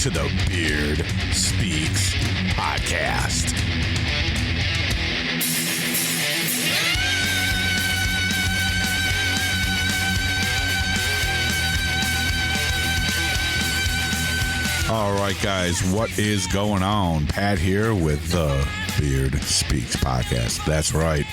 to the Beard Speaks podcast. All right, guys, what is going on? Pat here with the Beard Speaks podcast. That's right.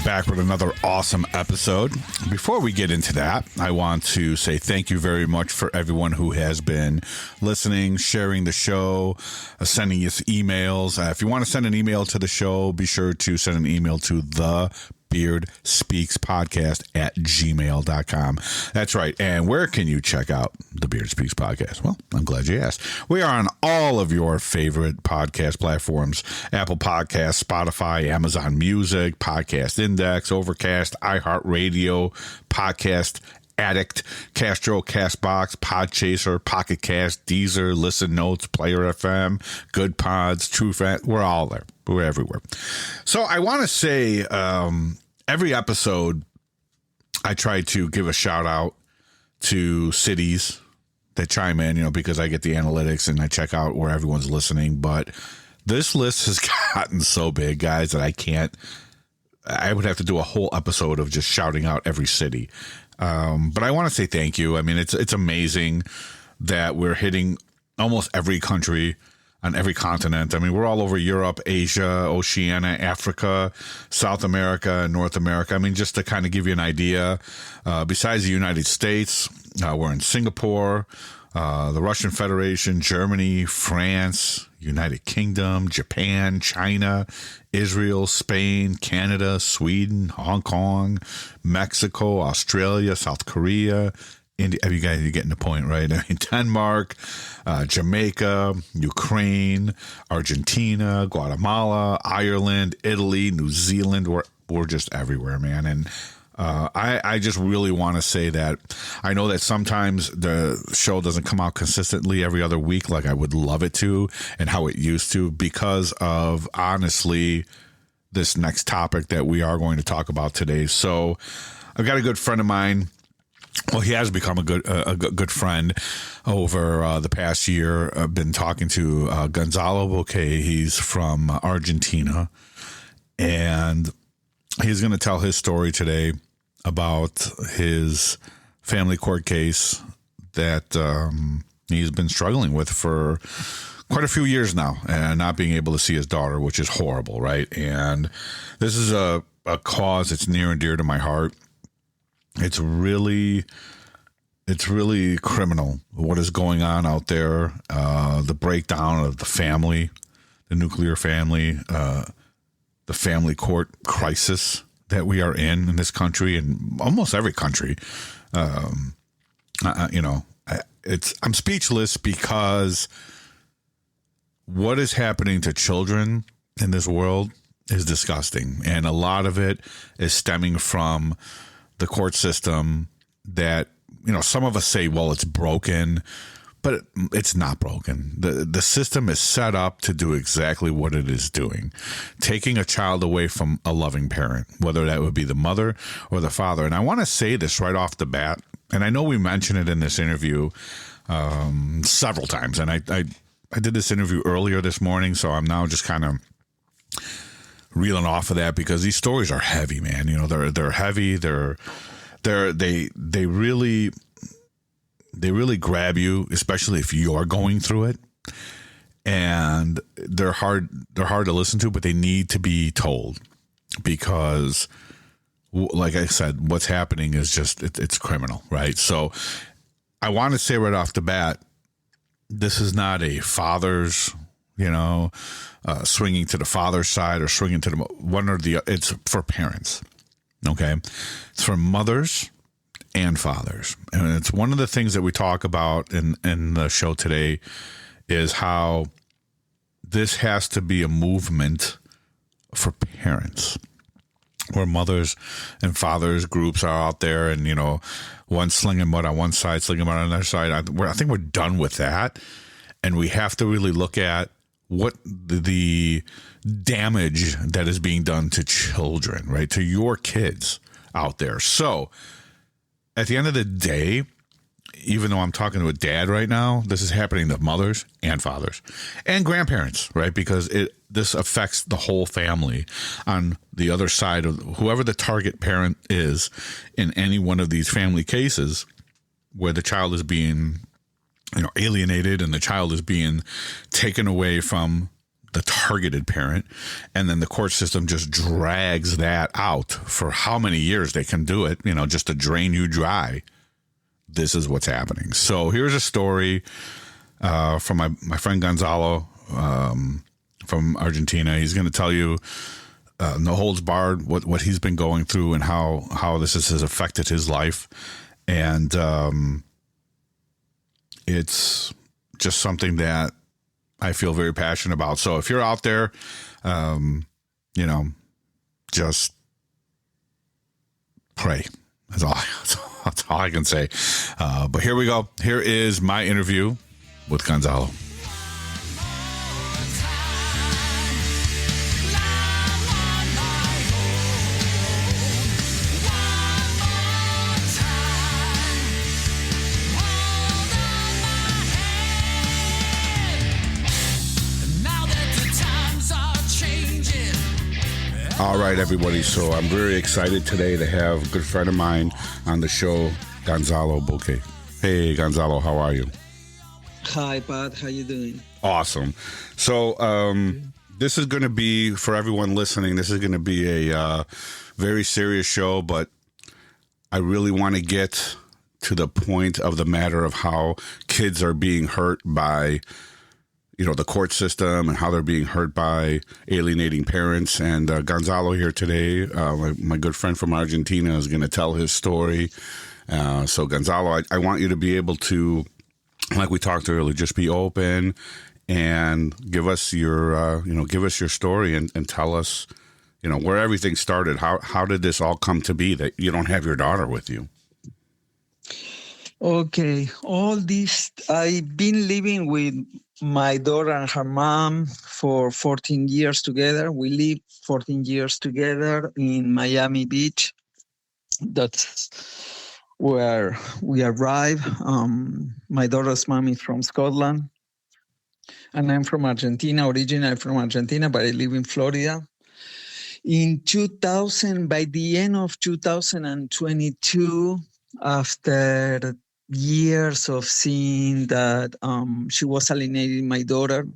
Back with another awesome episode. Before we get into that, I want to say thank you very much for everyone who has been listening, sharing the show, sending us emails. If you want to send an email to the show, be sure to send an email to the Beard Speaks podcast at gmail.com. That's right. And where can you check out the Beard Speaks podcast? Well, I'm glad you asked. We are on all of your favorite podcast platforms: Apple Podcasts, Spotify, Amazon Music, Podcast Index, Overcast, iHeartRadio, Podcast Addict, Castro, Castbox, Podchaser, Pocket Cast, Deezer, Listen Notes, Player FM, Good Pods, TrueFan. We're all there. We're everywhere. So I want to say every episode I try to give a shout out to cities that chime in, because I get the analytics and I check out where everyone's listening. But this list has gotten so big, guys, that I would have to do a whole episode of just shouting out every city. But I want to say thank you. I mean, it's amazing that we're hitting almost every country on every continent. I mean, we're all over Europe, Asia, Oceania, Africa, South America, North America. I mean, just to kind of give you an idea, besides the United States, we're in Singapore, the Russian Federation, Germany, France, United Kingdom, Japan, China, Israel, Spain, Canada, Sweden, Hong Kong, Mexico, Australia, South Korea, India. You guys are getting the point, right? I mean, Denmark, Jamaica, Ukraine, Argentina, Guatemala, Ireland, Italy, New Zealand. We're just everywhere, man. And I just really want to say that I know that sometimes the show doesn't come out consistently every other week like I would love it to and how it used to, because of, honestly, this next topic that we are going to talk about today. So I've got a good friend of mine. Well, he has become a good friend over the past year. I've been talking to Gonzalo Bouquet. He's from Argentina, and he's going to tell his story today about his family court case that he's been struggling with for quite a few years now, and not being able to see his daughter, which is horrible, right? And this is a cause that's near and dear to my heart. It's really criminal what is going on out there. The breakdown of the family, the nuclear family, the family court crisis that we are in this country and almost every country. I'm speechless because what is happening to children in this world is disgusting. And a lot of it is stemming from the court system that, some of us say, well, it's broken, but it's not broken. The system is set up to do exactly what it is doing, taking a child away from a loving parent, whether that would be the mother or the father. And I want to say this right off the bat, and I know we mentioned it in this interview several times, and I did this interview earlier this morning, so I'm now just kind of reeling off of that because these stories are heavy, man. They're heavy. They really grab you, especially if you're going through it. And they're hard to listen to, but they need to be told because, like I said, what's happening is just it's criminal, right? So I want to say right off the bat, this is not a father's, swinging to the father's side or swinging to the one or the other. It's for parents. Okay. It's for mothers and fathers. And it's one of the things that we talk about in the show today is how this has to be a movement for parents where mothers and fathers groups are out there and, one slinging mud on one side, slinging mud on the other side. I think we're done with that. And we have to really look at what the damage that is being done to children, right? To your kids out there. So at the end of the day, even though I'm talking to a dad right now, this is happening to mothers and fathers and grandparents, right? Because this affects the whole family on the other side of whoever the target parent is in any one of these family cases where the child is being, alienated and the child is being taken away from the targeted parent, and then the court system just drags that out for how many years they can do it, just to drain you dry. This is what's happening. So here's a story from my friend Gonzalo from Argentina. He's going to tell you no holds barred what he's been going through and how this has affected his life. And it's just something that I feel very passionate about. So if you're out there, just pray. That's all I can say. But here we go. Here is my interview with Gonzalo. All right, everybody. So I'm very excited today to have a good friend of mine on the show, Gonzalo Bouquet. Hey, Gonzalo, how are you? Hi, Pat. How you doing? Awesome. So this is going to be, for everyone listening, this is going to be a very serious show, but I really want to get to the point of the matter of how kids are being hurt by the court system and how they're being hurt by alienating parents. And Gonzalo here today, my good friend from Argentina, is going to tell his story. So Gonzalo, I want you to be able to, like we talked earlier, just be open and give us your, story and tell us, where everything started. How did this all come to be that you don't have your daughter with you? Okay, all this, I've been living with my daughter and her mom for 14 years together. We lived 14 years together in Miami Beach. That's where we arrived. My daughter's mom is from Scotland, and I'm from Argentina, originally from Argentina, but I live in Florida. In 2000, by the end of 2022, after years of seeing that she was alienating my daughter,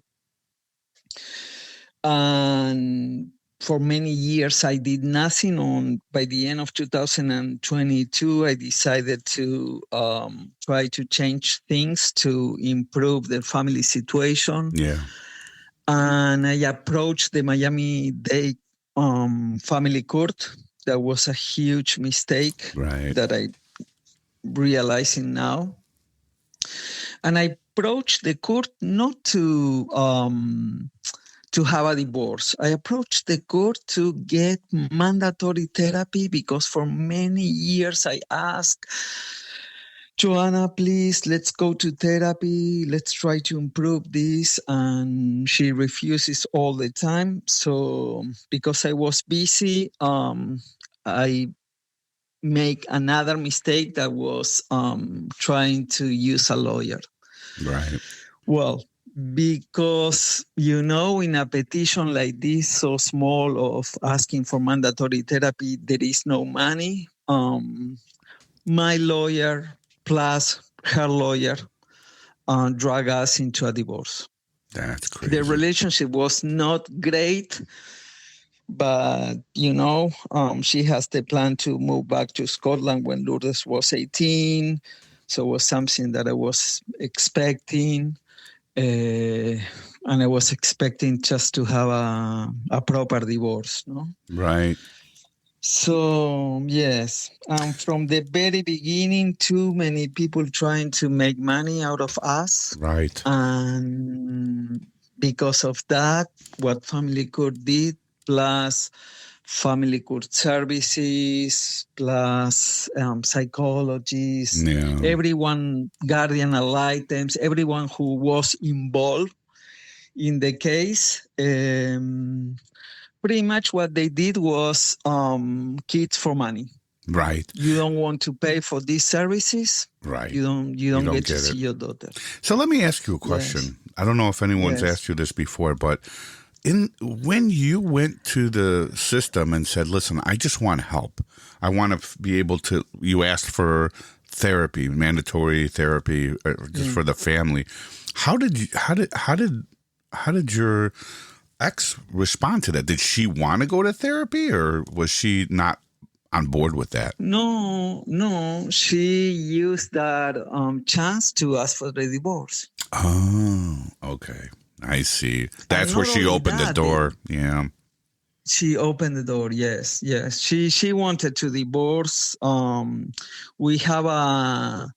and for many years I did nothing. By the end of 2022, I decided to try to change things to improve the family situation. Yeah. And I approached the Miami-Dade family court. That was a huge mistake, right, that I realizing now. And I approached the court not to have a divorce. I approached the court to get mandatory therapy because for many years I asked, Joanna, please, let's go to therapy. Let's try to improve this. And she refuses all the time. So because I was busy, I make another mistake that was trying to use a lawyer. Right. Well, because, in a petition like this, so small, of asking for mandatory therapy, there is no money. My lawyer plus her lawyer drag us into a divorce. That's crazy. The relationship was not great. But, she has the plan to move back to Scotland when Lourdes was 18. So it was something that I was expecting. And I was expecting just to have a proper divorce, no? Right. So, yes. From the very beginning, too many people trying to make money out of us. Right. And because of that, what family court did, plus family court services, plus psychologists, everyone, guardian ad litem, everyone who was involved in the case, pretty much what they did was kids for money. Right. You don't want to pay for these services. Right. You don't get to see your daughter. So let me ask you a question. Yes. I don't know if anyone's Yes. asked you this before, but when you went to the system and said, listen, I just want help. I want to be able to, you asked for therapy, mandatory therapy, just for the family. How did your ex respond to that? Did she want to go to therapy, or was she not on board with that? No. She used that chance to ask for the divorce. Oh, okay. I see. That's where she opened the door. Yeah. She opened the door. Yes. She wanted to divorce. We have a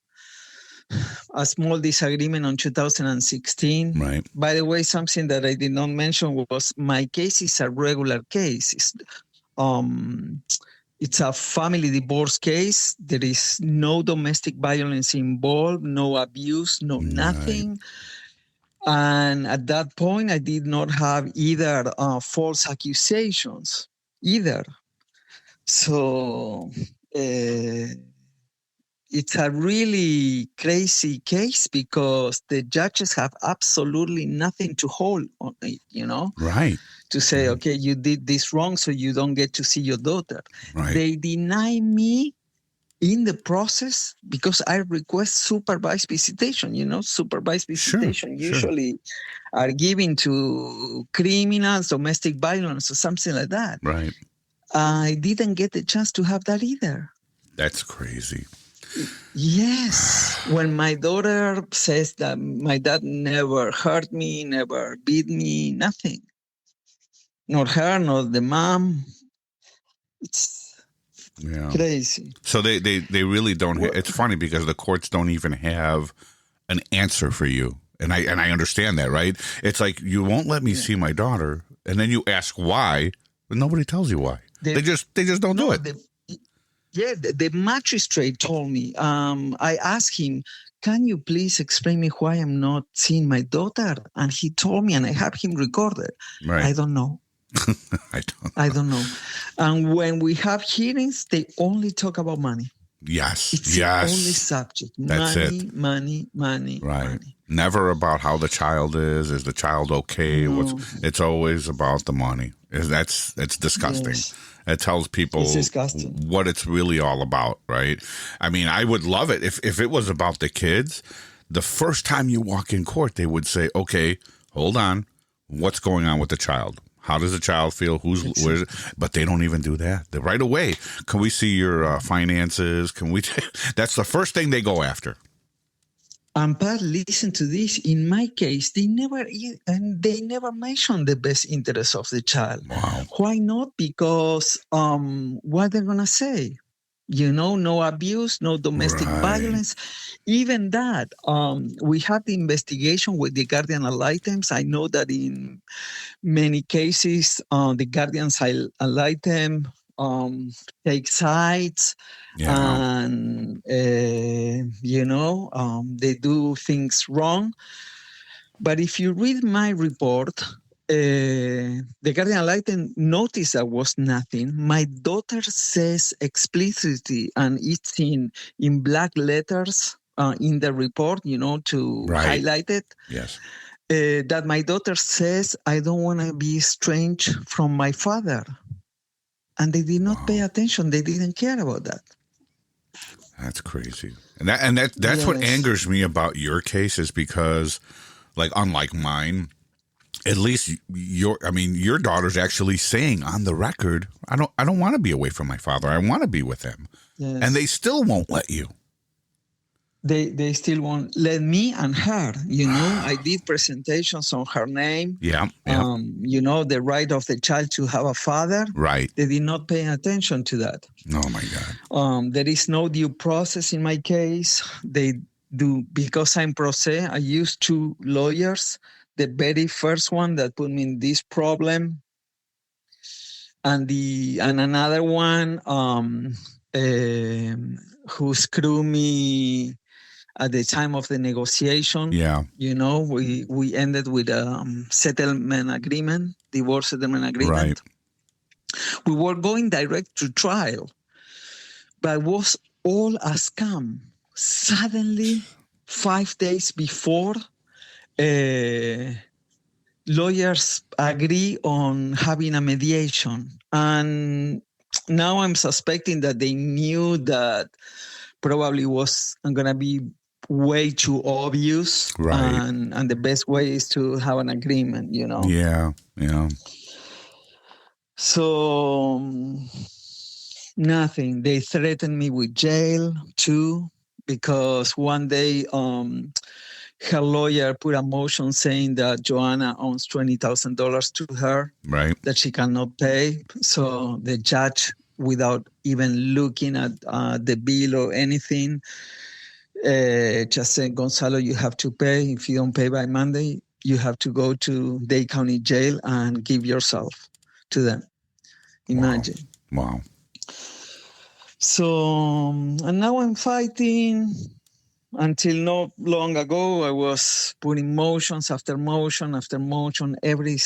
small disagreement on 2016. Right. By the way, something that I did not mention was my case is a regular case. It's a family divorce case. There is no domestic violence involved, no abuse, no nothing. Right. And at that point, I did not have either false accusations, either. So it's a really crazy case because the judges have absolutely nothing to hold on it, Right. To say, okay, you did this wrong, so you don't get to see your daughter. Right. They deny me in the process because I request supervised visitation. Supervised visitation usually are given to criminals, domestic violence, or something like that. Right. I didn't get the chance to have that either. That's crazy. Yes. When my daughter says that my dad never hurt me, never beat me, nothing. Not her, not the mom. It's crazy. So they really don't. It's funny because the courts don't even have an answer for you, and I understand that, right? It's like, you won't let me see my daughter, and then you ask why, but nobody tells you why. They just don't do it. The magistrate told me. I asked him, "Can you please explain me why I'm not seeing my daughter?" And he told me, and I have him recorded. Right. I don't know. I don't know. And when we have hearings, they only talk about money. Yes. It's the only subject. That's money. Right. Money. Never about how the child is. Is the child okay? No. It's always about the money. It's disgusting. Yes. It tells people what it's really all about, right? I mean, I would love it if it was about the kids. The first time you walk in court, they would say, okay, hold on. What's going on with the child? How does the child feel? Where? But they don't even do that. Right away, can we see your finances? Can we? That's the first thing they go after. And Pat, listen to this. In my case, they never mention the best interest of the child. Wow. Why not? Because what they're gonna say? No abuse, no domestic violence. Even that, we have the investigation with the guardian ad litem. I know that in many cases, the guardians ad litem take sides, and they do things wrong. But if you read my report, the guardian ad litem noticed that was nothing. My daughter says explicitly, and it's in black letters in the report, to highlight it. Yes. That my daughter says, I don't want to be estranged from my father. And they did not pay attention. They didn't care about that. That's crazy. And that's what angers me about your case, is because, like, unlike mine, at least your daughter's actually saying on the record, I don't want to be away from my father. I want to be with him. Yes. And they still won't let you. They still won't let me and her. I did presentations on her name. Yeah. The right of the child to have a father. Right. They did not pay attention to that. Oh my God. There is no due process in my case. They do, because I'm pro se. I used 2 lawyers. The very first one that put me in this problem, and another one who screwed me at the time of the negotiation. Yeah. We ended with a settlement agreement, divorce settlement agreement. Right. We were going direct to trial. but was all a scam. Suddenly, 5 days before, lawyers agree on having a mediation. And now I'm suspecting that they knew that probably was going to be way too obvious. Right. And the best way is to have an agreement, Yeah. So nothing. They threatened me with jail too, because one day her lawyer put a motion saying that Joanna owns $20,000 to her, Right. that she cannot pay. So the judge, without even looking at the bill or anything, just said, Gonzalo, you have to pay. If you don't pay by Monday, you have to go to Dade County Jail and give yourself to them. Imagine. Wow. So, and now I'm fighting. Until not long ago, I was putting motions after motion after motion. Every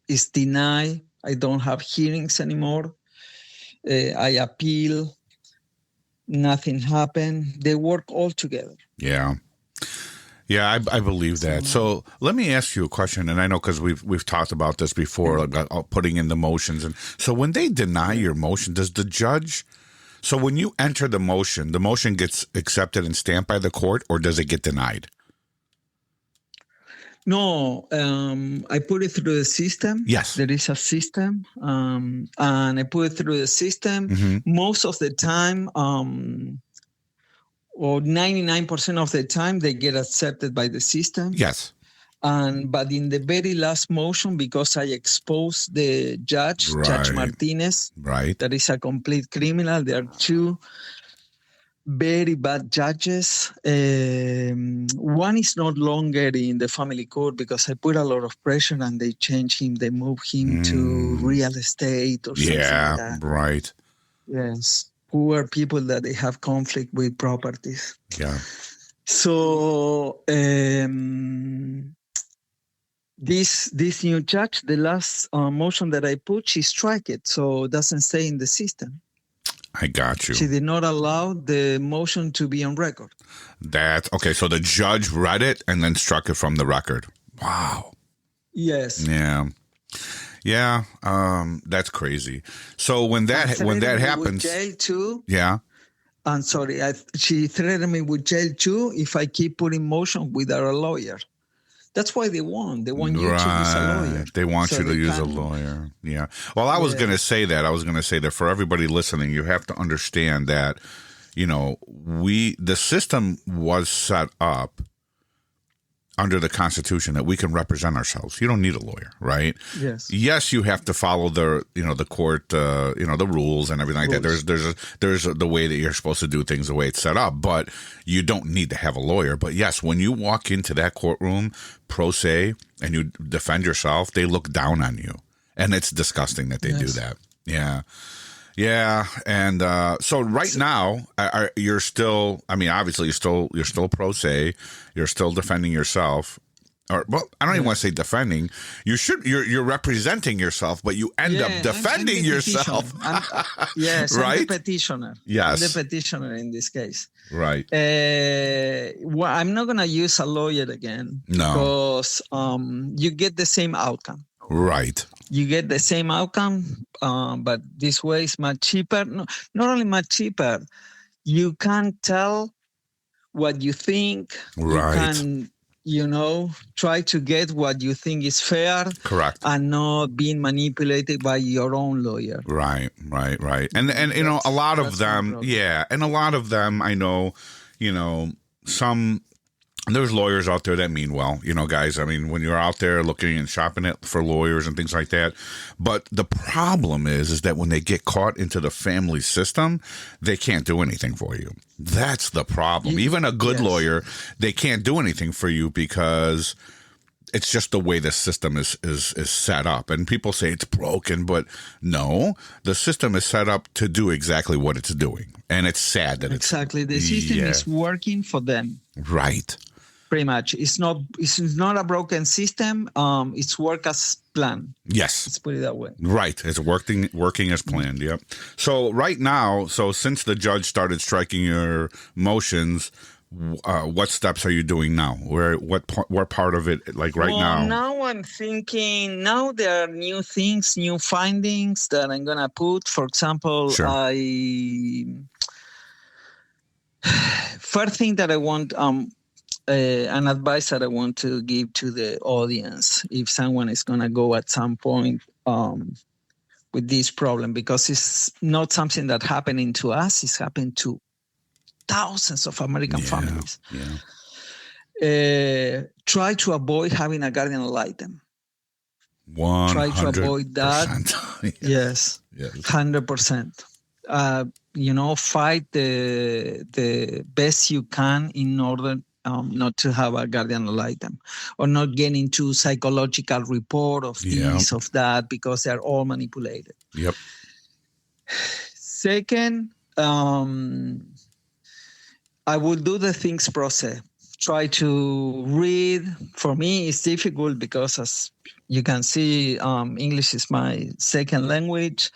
is denied. I don't have hearings anymore. I appeal. Nothing happened. They work all together. Yeah. Yeah, I believe that. So let me ask you a question, and I know because we've talked about this before, about putting in the motions. And so when they deny your motion, does the judge? So when you enter the motion gets accepted and stamped by the court, or does it get denied? No, I put it through the system. Yes. There is a system, and I put it through the system. Mm-hmm. Most of the time, or 99% of the time, they get accepted by the system. Yes. But in the very last motion, because I exposed the judge, Right. Judge Martinez, Right. that is a complete criminal. There are two very bad judges. One is no longer in the family court because I put a lot of pressure and they changed him. They moved him to real estate or something like that. Right. Yes. Poor people that they have conflict with properties. Yeah. So this new judge, the last motion that I put, she struck it, so it doesn't stay in the system. I got you. She did not allow the motion to be on record. Okay. So the judge read it and then struck it from the record. Wow. Yes. Yeah. Yeah. That's crazy. So when that happens, with jail too. yeah. I'm sorry. She threatened me with jail too if I keep putting motion without a lawyer. That's why they want. They want you to use a lawyer. They want you to use a lawyer. Yeah. Well, I was going to say that. I was going to say that for everybody listening, you have to understand that, the system was set up under the Constitution that we can represent ourselves. You don't need a lawyer, right? Yes. Yes, you have to follow the court, the rules and everything like that. There's the way that you're supposed to do things, the way it's set up, but you don't need to have a lawyer. But yes, when you walk into that courtroom pro se and you defend yourself, they look down on you, and it's disgusting that they do that. Yeah. Yeah, and so right now you're still. I mean, obviously you're still pro se. You're still defending yourself. Or well, I don't even want to say defending. You're representing yourself, but you end up defending yourself. Yes, right? I'm the petitioner. Yes, I'm the petitioner in this case. Right. Well, I'm not gonna use a lawyer again because you get the same outcome. Right. You get the same outcome, but this way is much cheaper. No, not only much cheaper, you can tell what you think. Right. You can, try to get what you think is fair. Correct. And not being manipulated by your own lawyer. Right. And a lot of them, and a lot of them, I know, some. There's lawyers out there that mean well, guys. I mean, when you're out there looking and shopping for lawyers and things like that. But the problem is that when they get caught into the family system, they can't do anything for you. That's the problem. Even a good lawyer, they can't do anything for you because it's just the way the system is set up. And people say it's broken, but no, the system is set up to do exactly what it's doing. And it's sad that exactly. The system is working for them. Right. Pretty much. It's not a broken system. It's work as planned. Yes. Let's put it that way. Right. It's working as planned. Yep. So right now, since the judge started striking your motions, what steps are you doing now? What part of it, like now? Now I'm thinking, now there are new things, new findings that I'm going to put. For example, Sure. First thing that I want, an advice that I want to give to the audience, if someone is going to go at some point with this problem, because it's not something that happening to us, it's happened to thousands of American families. Yeah. Try to avoid having a guardian ad litem. 100%. Try to avoid that. Yes. 100%. Fight the best you can in order not to have a guardian ad litem, or not get into psychological report of this, of that, because they're all manipulated. Yep. Second, I will do the things process. Try to read. For me, it's difficult because, as you can see, English is my second language.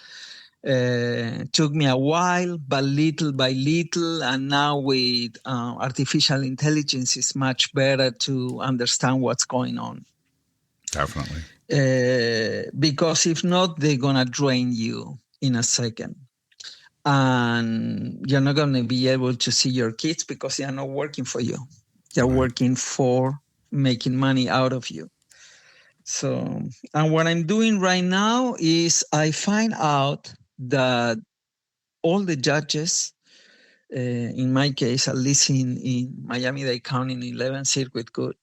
Took me a while, but little by little, and now with artificial intelligence, it's much better to understand what's going on. Definitely. Because if not, they're gonna drain you in a second, and you're not gonna be able to see your kids because they are not working for you. They're working for making money out of you. So, and what I'm doing right now is I find out that all the judges, in my case, at least in Miami-Dade County, in 11th Circuit Court,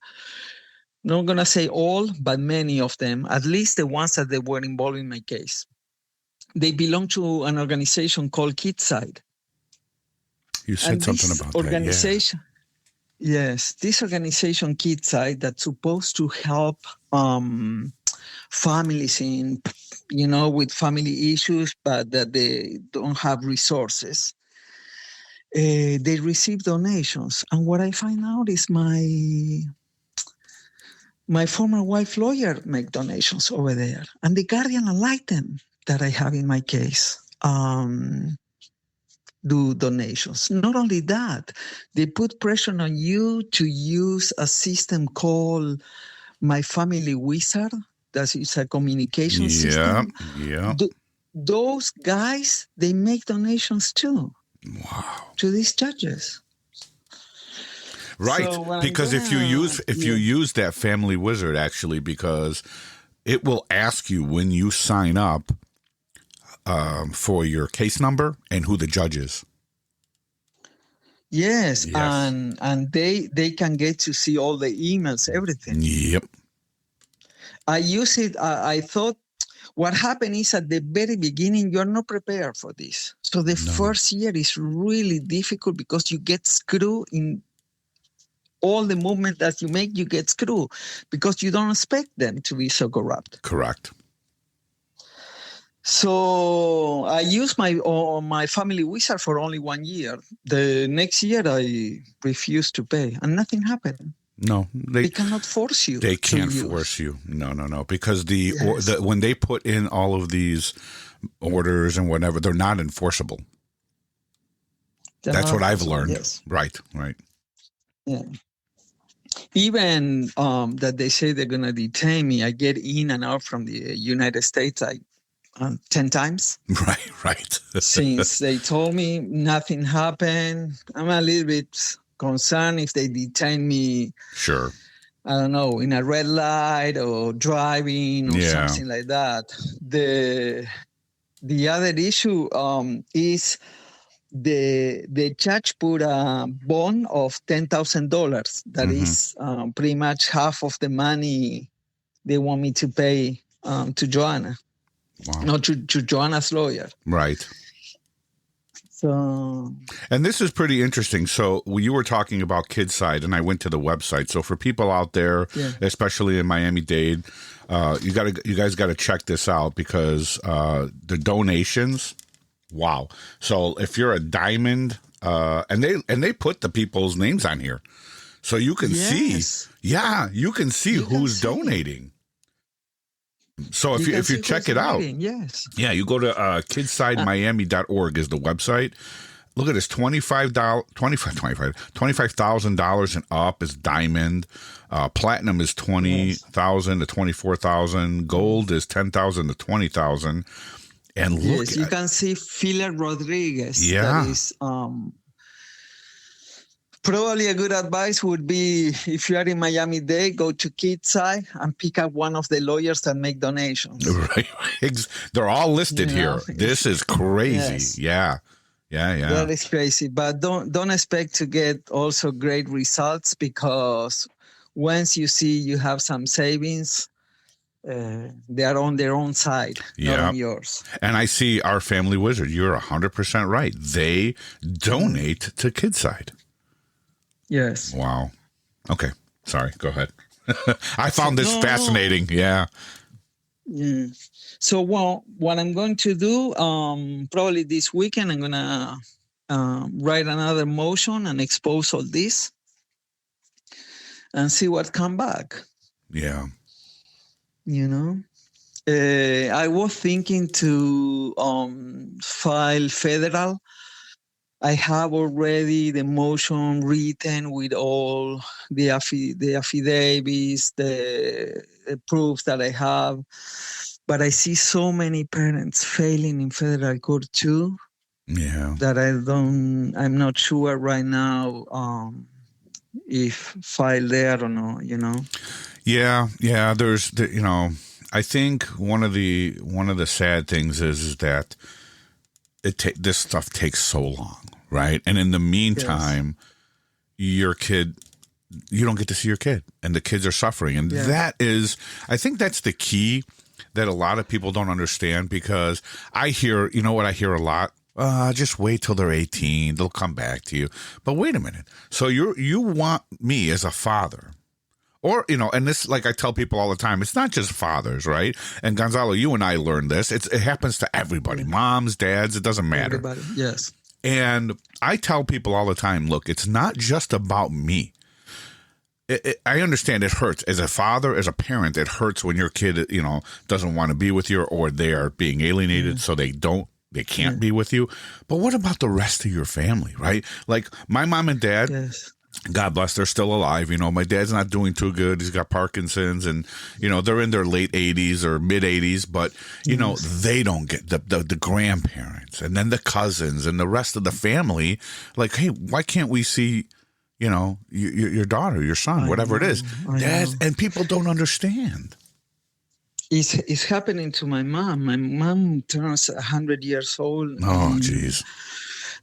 not going to say all, but many of them, at least the ones that they were involved in my case, they belong to an organization called Kidside. You said something about that, Yes, this organization, Kidside, that's supposed to help families with family issues, but that they don't have resources. They receive donations, and what I find out is my former wife lawyer make donations over there, and the guardian ad litem that I have in my case do donations. Not only that, they put pressure on you to use a system called My Family Wizard. That is a communication system. Yeah. Those guys, they make donations too. Wow. To these judges. Right. So because if you use that Family Wizard, actually, because it will ask you when you sign up for your case number and who the judge is. Yes. And they can get to see all the emails, everything. Yep. I use it. I thought what happened is at the very beginning, you're not prepared for this. So the first year is really difficult because you get screwed in all the movement that you make, you get screwed because you don't expect them to be so corrupt. Correct. So I used my Family Wizard for only 1 year. The next year I refused to pay, and nothing happened. No, they cannot force you. They can't force you. No, because when they put in all of these orders and whatever, they're not enforceable. That's what I've learned. Yes. Right. Yeah. Even that they say they're going to detain me, I get in and out from the United States 10 times. Right. Since they told me nothing happened, I'm a little bit concerned if they detain me. Sure. I don't know, in a red light or driving or something like that. The other issue is the judge put a bond of $10,000. That is pretty much half of the money they want me to pay to Joanna. Wow. Not to Joanna's lawyer. Right. So, and this is pretty interesting. So you were talking about Kidside, and I went to the website. So for people out there, especially in Miami-Dade, you guys got to check this out because the donations. Wow. So if you're a diamond, and they put the people's names on here. So you can see, you can see who's donating. So if you check it out, you go to kidsidemiami.org is the website. Look at this, $25,000 and up is diamond. Platinum is 20,000 to 24,000. Gold is 10,000 to 20,000. And look, you can see Phila Rodriguez. Yeah. That is probably a good advice would be, if you are in Miami-Dade, go to Kidside and pick up one of the lawyers that make donations. Right. They're all listed here. This is crazy. Yeah. That is crazy. But don't expect to get also great results, because once you see you have some savings, they are on their own side, not on yours. And I see our family wizard. You're 100% right. They donate to Kidside. Yes. Wow. Okay. Sorry. Go ahead. I found this fascinating. Yeah. So, what I'm going to do, probably this weekend, I'm going to write another motion and expose all this and see what come back. Yeah. I was thinking to file federal. I have already the motion written with all the affidavits, the proofs that I have. But I see so many parents failing in federal court too. Yeah. That I'm not sure right now if file there or not, Yeah. There's I think one of the sad things is that this stuff takes so long, right? And in the meantime, your kid, you don't get to see your kid, and the kids are suffering. And that is, I think that's the key that a lot of people don't understand, because I hear, I hear a lot. Just wait till they're 18. They'll come back to you. But wait a minute. So you want me as a father, or, and this, like I tell people all the time, it's not just fathers, right? And Gonzalo, you and I learned this. It happens to everybody, moms, dads, it doesn't matter. Everybody, yes. And I tell people all the time, look, it's not just about me. I understand it hurts as a father, as a parent. It hurts when your kid, doesn't want to be with you, or they are being alienated, so they can't be with you. But what about the rest of your family, right? Like my mom and dad, God bless, they're still alive. My dad's not doing too good. He's got Parkinson's, and, they're in their late 80s or mid 80s, but, they don't get the grandparents, and then the cousins and the rest of the family. Like, hey, why can't we see, your daughter, your son, whatever it is? And people don't understand. It's happening to my mom. My mom turns 100 years old. Oh, geez.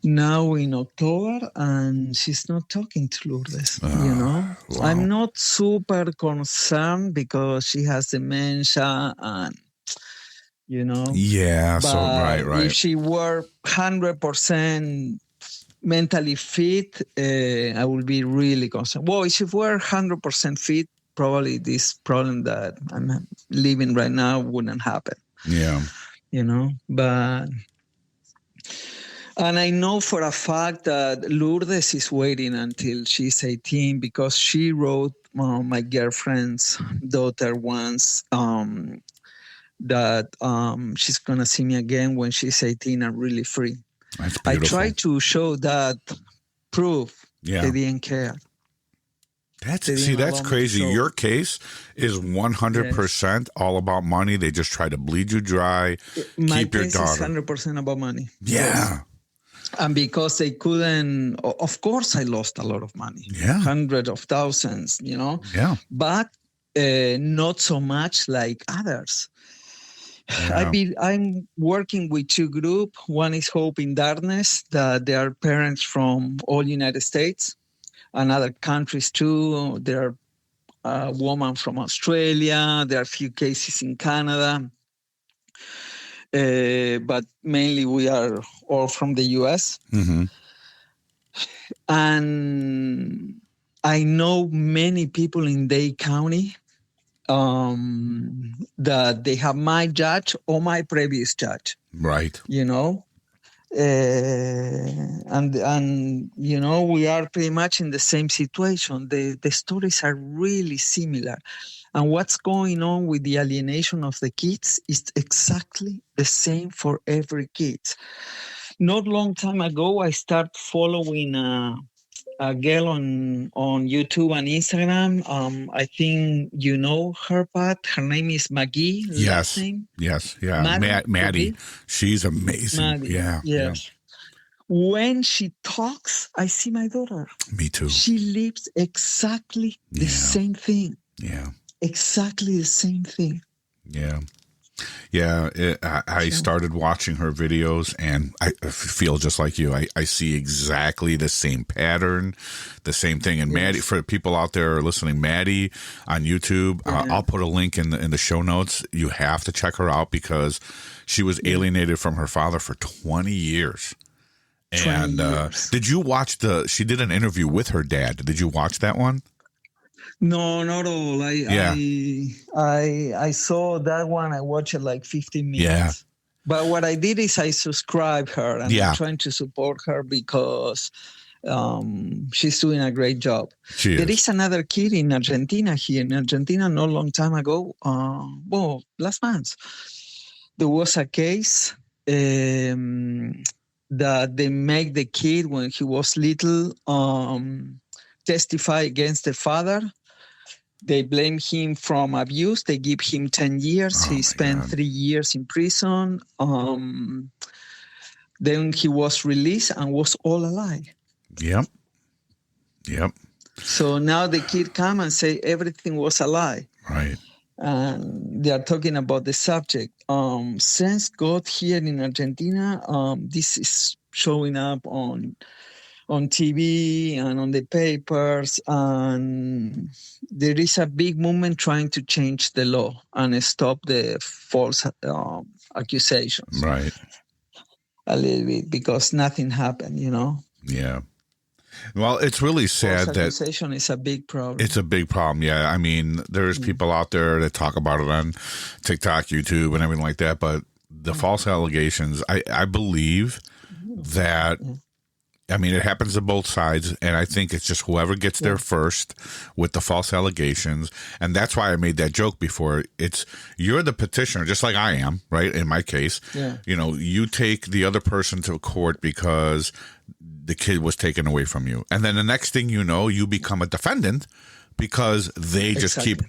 Now in October, and she's not talking to Lourdes, Wow. I'm not super concerned because she has dementia and, Yeah, but so right. if she were 100% mentally fit, I would be really concerned. Well, if she were 100% fit, probably this problem that I'm living right now wouldn't happen. Yeah. But... And I know for a fact that Lourdes is waiting until she's 18, because she wrote my girlfriend's daughter once that she's going to see me again when she's 18 and really free. That's beautiful. I tried to show that proof. They didn't care. That's crazy. Your case is 100% all about money. They just try to bleed you dry. My keep your case daughter. is 100% about money. Yeah. Yes. And because they couldn't, of course, I lost a lot of money. Yeah. Hundreds of thousands, Yeah. But not so much like others. Yeah. I'm working with two groups. One is Hope in Darkness, that they are parents from all United States and other countries too. There are a woman from Australia. There are a few cases in Canada. But mainly we are all from the U.S. Mm-hmm. And I know many people in Dade County that they have my judge or my previous judge. Right. And you know, we are pretty much in the same situation. The stories are really similar. And what's going on with the alienation of the kids is exactly the same for every kid. Not long time ago, I started following a girl on YouTube and Instagram. I think you know her, Pat. Her name is Maggie. Last Yes. name Yes. Yeah. Maddie. Maddie. She's amazing. Maddie. Yeah. Yes. When she talks, I see my daughter. Me too. She lives exactly the same thing. Yeah. Exactly the same thing. Yeah. Yeah. I started watching her videos and I feel just like you. I see exactly the same pattern, the same thing. And Maddie, for people out there listening, Maddie on YouTube, I'll put a link in the show notes. You have to check her out because she was alienated from her father for 20 years. And did you watch she did an interview with her dad. Did you watch that one? No, not all. I saw that one. I watched it like 15 minutes. Yeah. But what I did is I subscribed her and I'm trying to support her because she's doing a great job. There is another kid in Argentina here. In Argentina, not a long time ago, last month, there was a case that they make the kid when he was little testify against the father. They blame him from abuse. They give him 10 years. He spent 3 years in prison. Then he was released and was all a lie. Yep. So now the kid come and say everything was a lie. Right. And they are talking about the subject. Since God here in Argentina, this is showing up on TV and on the papers, and there is a big movement trying to change the law and stop the false accusations. Right. A little bit, because nothing happened, you know? Yeah. Well, it's really sad that accusation is a big problem. It's a big problem. Yeah. I mean, there's people out there that talk about it on TikTok, YouTube, and everything like that. But the false allegations, I believe that, I mean, it happens to both sides. And I think it's just whoever gets there first with the false allegations. And that's why I made that joke before. You're the petitioner, just like I am, right? In my case, you know, you take the other person to court because the kid was taken away from you. And then the next thing you know, you become a defendant because they just keep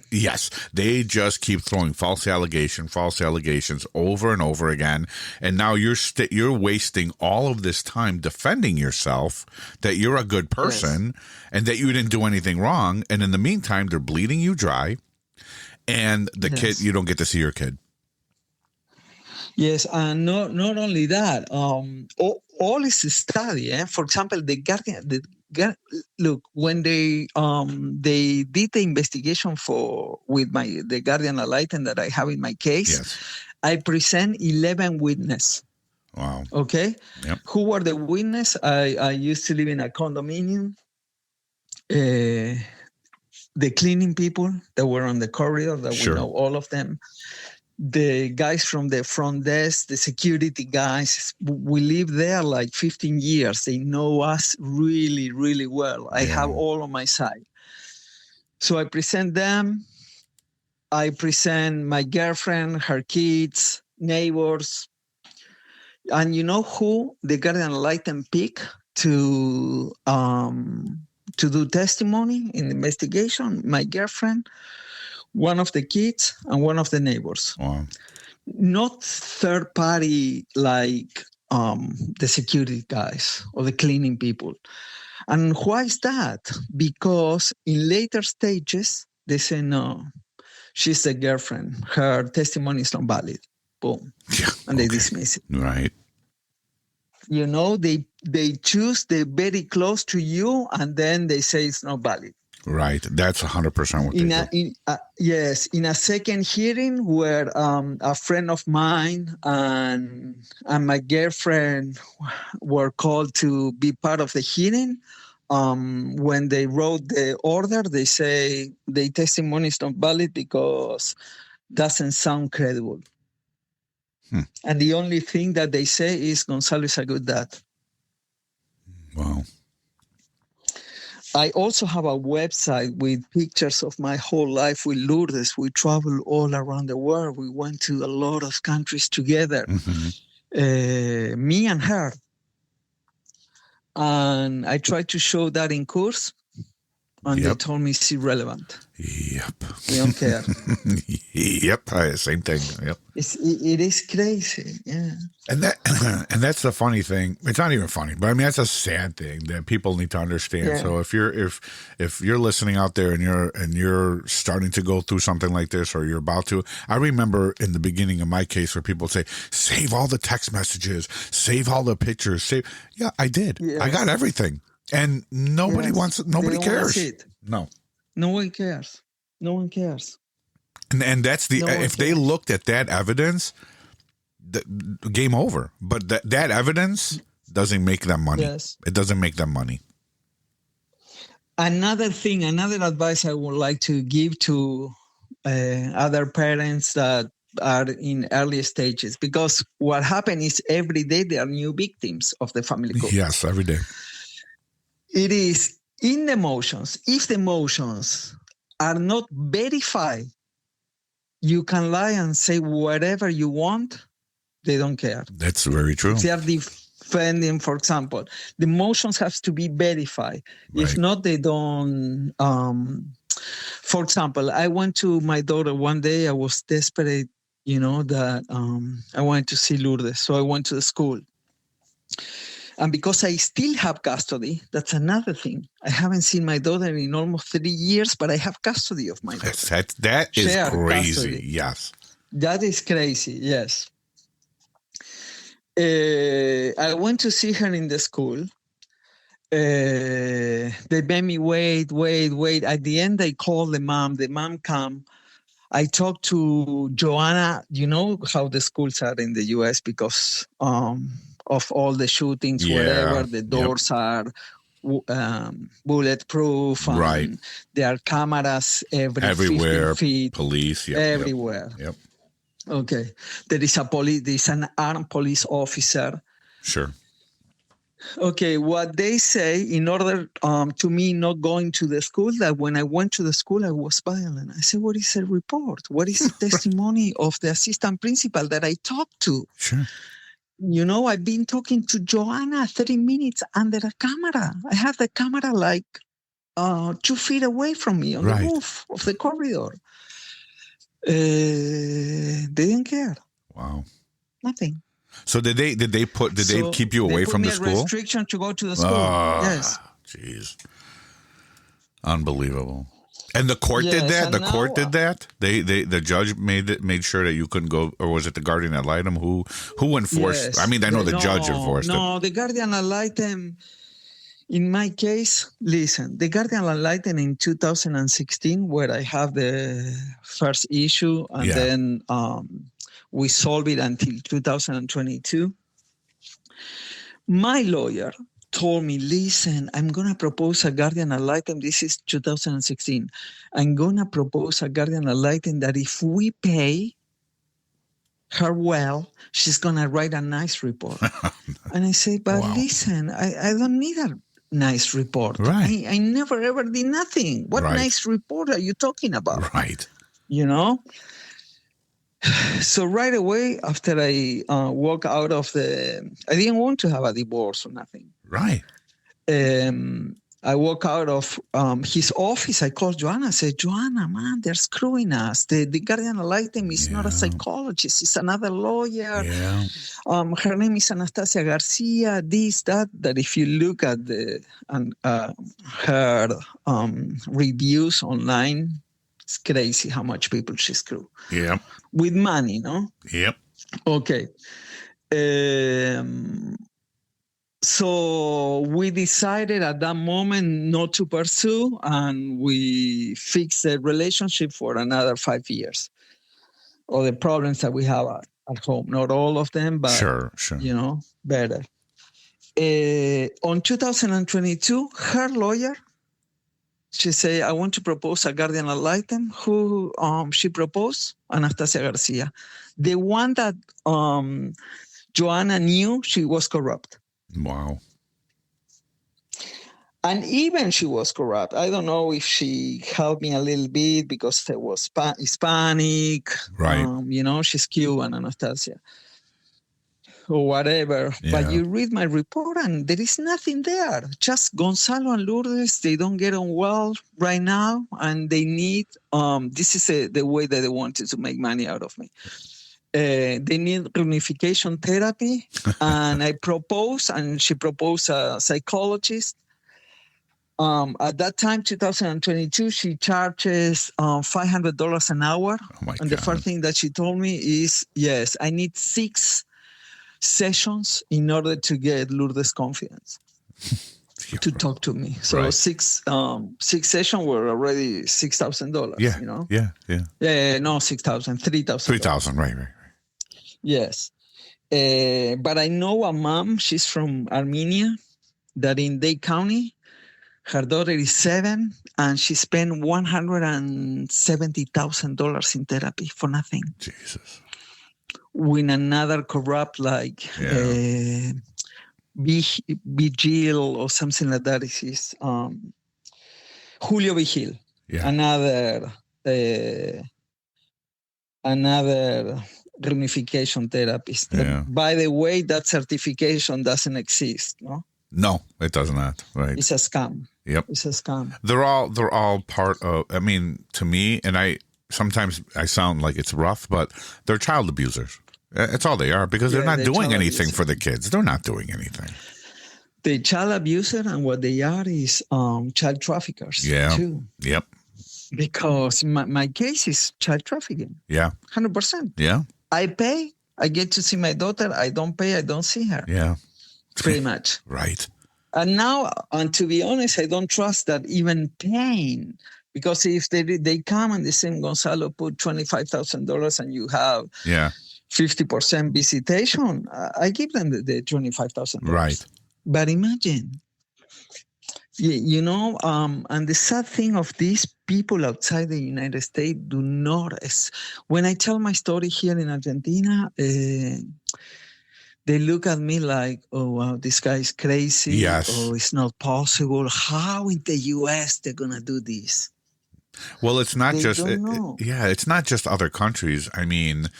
throwing false allegations over and over again. And now you're wasting all of this time defending yourself that you're a good person and that you didn't do anything wrong. And in the meantime, they're bleeding you dry. And the kid, you don't get to see your kid. Yes, and not only that, all is a study. For example, the Guardian. Look, when they did the investigation with the Guardian Enlightened that I have in my case, I present 11 witnesses. Wow. Okay. Yep. Who were the witnesses? I used to live in a condominium. The cleaning people that were on the corridor, that we know all of them. The guys from the front desk, the security guys, we lived there like 15 years. They know us really, really well. I have all on my side. So I present them. I present my girlfriend, her kids, neighbors. And you know who the Guardian Enlightened pick to do testimony in the investigation? My girlfriend, one of the kids, and one of the neighbors. Wow. Not third party like the security guys or the cleaning people. And why is that? Because in later stages, they say, no, she's the girlfriend. Her testimony is not valid. Boom. Yeah. And they dismiss it. Right. You know, they choose the very close to you, and then they say it's not valid. Right. That's 100% what they do. Yes. In a second hearing where a friend of mine and my girlfriend were called to be part of the hearing, when they wrote the order, they say the testimony is not valid because it doesn't sound credible. And the only thing that they say is Gonzalo is a good dad. Wow. I also have a website with pictures of my whole life with Lourdes. We travel all around the world. We went to a lot of countries together, me and her. And I tried to show that in course, and they told me it's irrelevant. Yep. They don't care. Yep. Same thing. Yep. It is crazy. Yeah. And that's the funny thing. It's not even funny, but I mean that's a sad thing that people need to understand. Yeah. So if you're listening out there and you're starting to go through something like this or you're about to, I remember in the beginning of my case where people would say, save all the text messages, save all the pictures, yeah, I did. Yes. I got everything. And nobody wants it. Nobody cares. No. No one cares. No one cares. And that's if they looked at that evidence, game over. But that evidence doesn't make them money. Yes. It doesn't make them money. Another advice I would like to give to other parents that are in early stages, because what happened is every day there are new victims of the family court. Yes, every day. It is in the emotions. If the emotions are not verified, you can lie and say whatever you want. They don't care. That's very true. If they are defending, for example, the emotions have to be verified. Right. If not, they don't. For example, I went to my daughter one day. I was desperate, that I wanted to see Lourdes. So I went to the school. And because I still have custody, that's another thing. I haven't seen my daughter in almost 3 years, but I have custody of my daughter. That is Shared crazy. Custody. Yes. That is crazy, yes. I went to see her in the school. They made me wait. At the end, they called the mom. The mom came. I talked to Joanna. You know how the schools are in the U.S. because of all the shootings, whatever. The doors are bulletproof. And right. There are cameras everywhere. 15 feet. Police. Everywhere. Yep. Okay. There is an armed police officer. Sure. Okay, what they say, in order to me not going to the school, that when I went to the school, I was violent. I said, what is a report? What is the testimony of the assistant principal that I talked to? Sure. I've been talking to Joanna 30 minutes under a camera. I have the camera like 2 feet away from me on the roof of the corridor. They didn't care. Wow. Nothing. So did they keep you away from the school? They put me a restriction to go to the school. Yes. Jeez. Unbelievable. And the court did that? The court did that? The judge made sure that you couldn't go, or was it the guardian ad litem who enforced? Yes. I mean, I know the judge enforced it. No, the guardian ad litem, in my case, listen, the guardian ad litem in 2016, where I have the first issue, and then we solved it until 2022. My lawyer told me, listen, I'm going to propose a guardian ad litem. This is 2016. I'm going to propose a guardian ad litem that if we pay her well, she's going to write a nice report. And I say, but listen, I don't need a nice report. Right. I never ever did nothing. What nice report are you talking about? Right. So right away after I walk out of I didn't want to have a divorce or nothing. Right. I walk out of his office. I called Joanna. I said, Joanna, man, they're screwing us. The guardian ad litem is not a psychologist. It's another lawyer. Yeah. Her name is Anastasia Garcia, this, that if you look at her reviews online, it's crazy how much people she screw. Yeah. With money, no? Yep. Okay. So we decided at that moment not to pursue, and we fixed the relationship for another 5 years. All the problems that we have at home, not all of them, but sure. Better. On 2022, her lawyer She said, I want to propose a guardian ad litem. Who she proposed? Anastasia Garcia. The one that Joanna knew she was corrupt. Wow. And even she was corrupt. I don't know if she helped me a little bit because I was Hispanic. Right. She's Cuban, Anastasia. Or whatever. Yeah. But you read my report and there is nothing there. Just Gonzalo and Lourdes, they don't get on well right now. And they need, this is the way that they wanted to make money out of me. They need reunification therapy. And I proposed, and she proposed a psychologist. At that time, 2022, she charges $500 an hour. Oh my and God. The first thing that she told me is, yes, I need 6 sessions in order to get Lourdes' confidence to talk to me. So right. 6 sessions were already $6,000. Yeah. Yeah. No, 6,000, 3,000. 3,000. Right. Yes. But I know a mom. She's from Armenia. That in Dade County, her daughter is 7, and she spent $170,000 in therapy for nothing. Jesus. With another corrupt, Vigil or something like that. Is Julio Vigil. Yeah. Another reunification therapist. Yeah. By the way, that certification doesn't exist. No, it does not. Right. It's a scam. Yep. It's a scam. They're all part of, I mean, to me, and sometimes I sound like it's rough, but they're child abusers. That's all they are, because they're not doing anything for the kids. They're not doing anything. The child abuser, and what they are is child traffickers too. Yep. Because my case is child trafficking. Yeah. 100%. Yeah. I pay, I get to see my daughter. I don't pay, I don't see her. Yeah. Pretty much. Right. And now, and to be honest, I don't trust that even paying, because if they come and they say, Gonzalo, put $25,000 and you have 50% visitation, I give them the $25,000. Right. But imagine, and the sad thing of these people outside the United States do not, when I tell my story here in Argentina, they look at me like, oh, wow, this guy is crazy. Yes. Oh, it's not possible. How in the U.S. they're going to do this? Well, it's not it's not just other countries. I mean,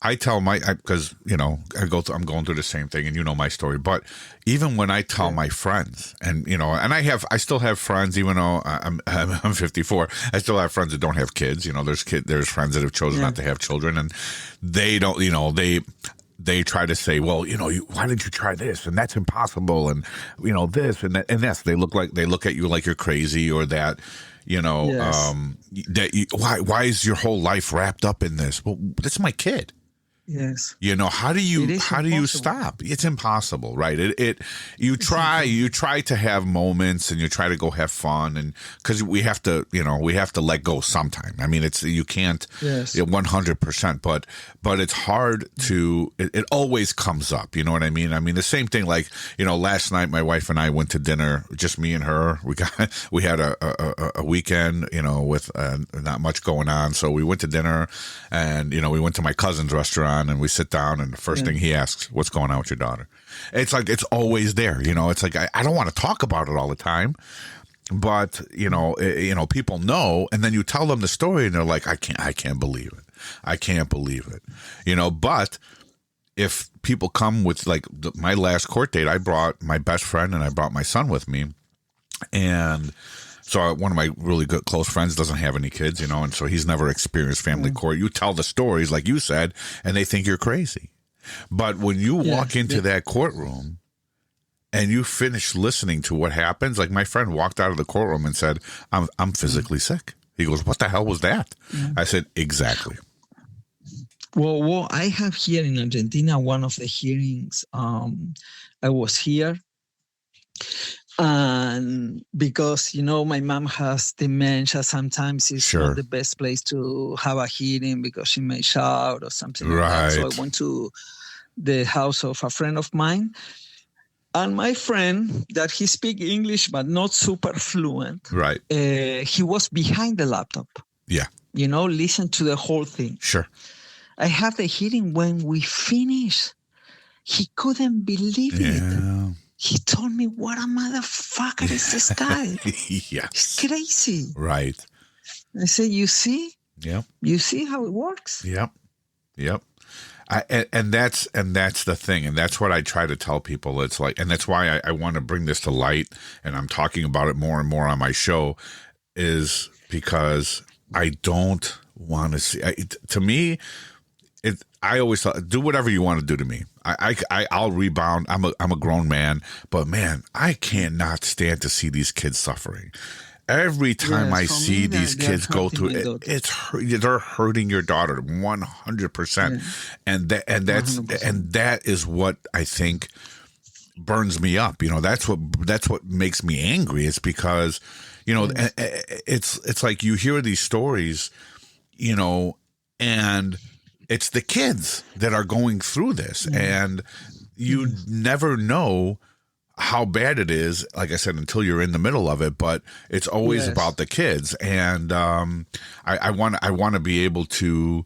I tell because, I'm going through the same thing, and you know my story. But even when I tell my friends, and, and I still have friends, even though I'm 54, I still have friends that don't have kids. There's friends that have chosen not to have children, and they don't, they try to say, well, why didn't you try this? And that's impossible. And, this and that. And yes, they look at you like you're crazy, or that, why is your whole life wrapped up in this? Well, that's my kid. Yes. How do you stop? It's impossible, right? You try to have moments, and you try to go have fun, and because we have to let go sometime. I mean, you can't 100%, but it's hard to, it always comes up. You know what I mean? I mean, the same thing, like, last night my wife and I went to dinner, just me and her. We had a weekend, with not much going on. So we went to dinner, and, we went to my cousin's restaurant, and we sit down, and the first thing he asks, what's going on with your daughter? It's like, it's always there. It's like, I don't want to talk about it all the time, but people know, and then you tell them the story, and they're like, I can't believe it. I can't believe it. But if people come with, like, my last court date, I brought my best friend and I brought my son with me, and so one of my really good close friends doesn't have any kids, and so he's never experienced family court. You tell the stories, like you said, and they think you're crazy. But when you walk into that courtroom and you finish listening to what happens, like my friend walked out of the courtroom and said, I'm physically sick. He goes, what the hell was that? I said, exactly. Well, I have here in Argentina one of the hearings. I was here. And because, my mom has dementia, sometimes it's not the best place to have a hearing because she may shout or something like that. So I went to the house of a friend of mine. And my friend, that he speak English but not super fluent, Right. He was behind the laptop. Yeah. Listen to the whole thing. Sure. I have the hearing when we finished. He couldn't believe it. He told me, what a motherfucker is this guy? Yes. He's crazy. Right. I said, you see? Yep. You see how it works? Yep. And that's the thing. And that's what I try to tell people. It's like, and that's why I want to bring this to light. And I'm talking about it more and more on my show, is because I don't want to see, to me, I always thought, do whatever you want to do to me. I'll rebound. I'm a grown man, but man, I cannot stand to see these kids suffering. Every time I see these kids go through it, they're hurting your daughter 100%, and that is what I think burns me up. That's what makes me angry. It's because it's like you hear these stories, and it's the kids that are going through this, and you never know how bad it is, like I said, until you're in the middle of it. But it's always about the kids, and I want to be able to.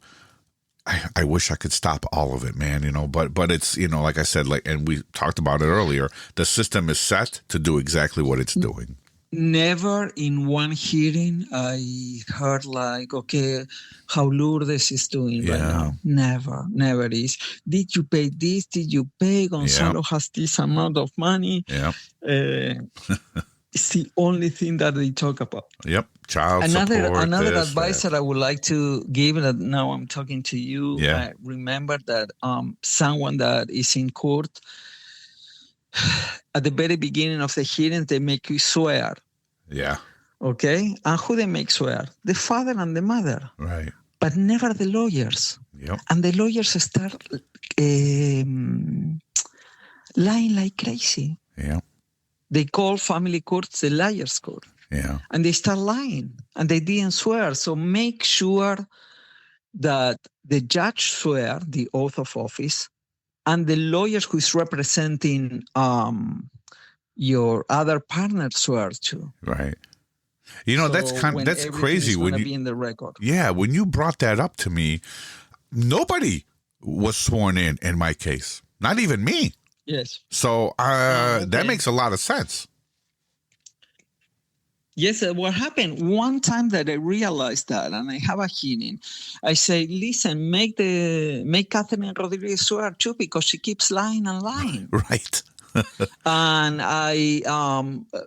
I wish I could stop all of it, man. But it's like I said, and we talked about it earlier. The system is set to do exactly what it's doing. Never in one hearing I heard okay, how Lourdes is doing right now. Never is. Did you pay this? Did you pay? Gonzalo has this amount of money. Yeah. It's the only thing that they talk about. Yep. Child support. Another advice that I would like to give, that now I'm talking to you. Yeah. Remember that someone that is in court, at the very beginning of the hearing, they make you swear. Yeah. Okay? And who they make swear? The father and the mother. Right. But never the lawyers. Yep. And the lawyers start lying like crazy. Yeah. They call family courts the liars' court. Yeah. And they start lying. And they didn't swear. So make sure that the judge swear the oath of office, and the lawyers who is representing your other partner swear too. Right. That's crazy when you be in the record. Yeah, when you brought that up to me, nobody was sworn in my case. Not even me. Yes. So that makes a lot of sense. Yes, what happened one time that I realized that, and I have a hearing, I say, listen, make Catherine Rodriguez swear too, because she keeps lying and lying. Right. And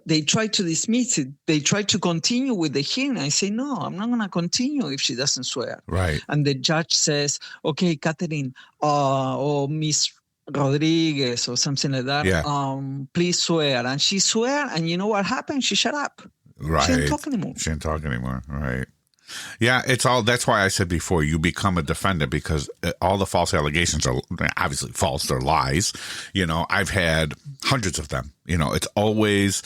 they try to dismiss it. They try to continue with the hearing. I say, no, I'm not going to continue if she doesn't swear. Right. And the judge says, okay, Catherine, or Miss Rodriguez or something like that, please swear. And she swear, and you know what happened? She shut up. Right. She didn't talk anymore. Right. Yeah, that's why I said before, you become a defendant, because all the false allegations are obviously false. They're lies. I've had hundreds of them. It's always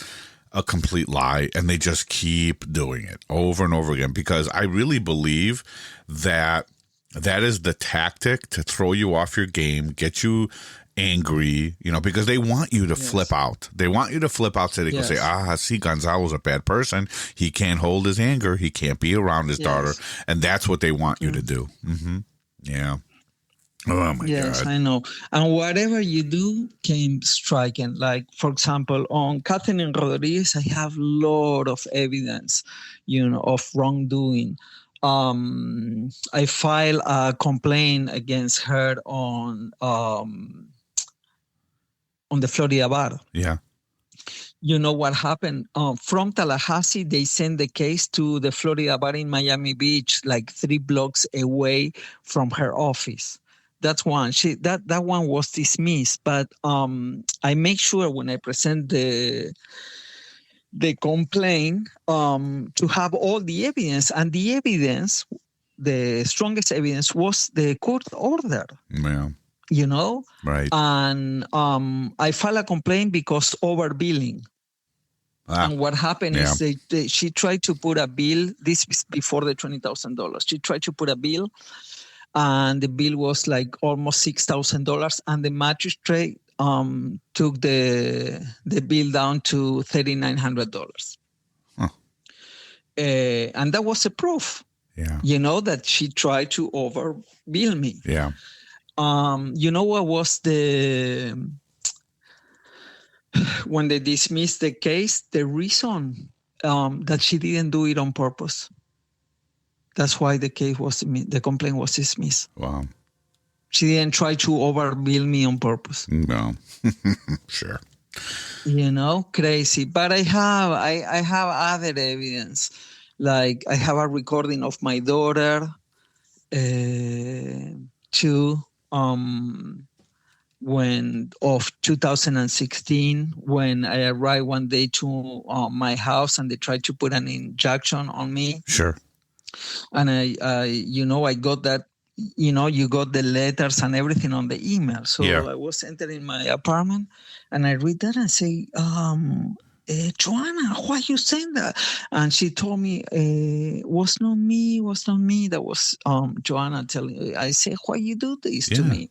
a complete lie, and they just keep doing it over and over again, because I really believe that is the tactic to throw you off your game, get you angry, because they want you to flip out. They want you to flip out so they can say, see, Gonzalo's a bad person. He can't hold his anger. He can't be around his daughter. And that's what they want you to do. Mm-hmm. Yeah. Oh, my God. Yes, I know. And whatever you do came striking. Like, for example, on Catherine Rodriguez, I have a lot of evidence, of wrongdoing. I filed a complaint against her on the Florida bar. Yeah. You know what happened? From Tallahassee, they sent the case to the Florida bar in Miami Beach, like 3 blocks away from her office. That's one. That one was dismissed. But I make sure when I present the complaint to have all the evidence. And the evidence, the strongest evidence, was the court order. Yeah. Right. And I filed a complaint because overbilling. And what happened is she tried to put a bill. This is before the $20,000. She tried to put a bill, and the bill was like almost $6,000. And the magistrate took the bill down to $3,900. Huh. And that was a proof, that she tried to overbill me. Yeah. What was when they dismissed the case, the reason that she didn't do it on purpose. That's why the complaint was dismissed. Wow. She didn't try to overbill me on purpose. No. Sure. Crazy. But I have other evidence. Like I have a recording of my daughter too, of 2016, when I arrived one day to my house and they tried to put an injunction on me. Sure. And I got that, you got the letters and everything on the email. So I was entering my apartment and I read that and say, Joanna, why you saying that? And she told me, was not me. That was Joanna telling me. I say, why you do this to me?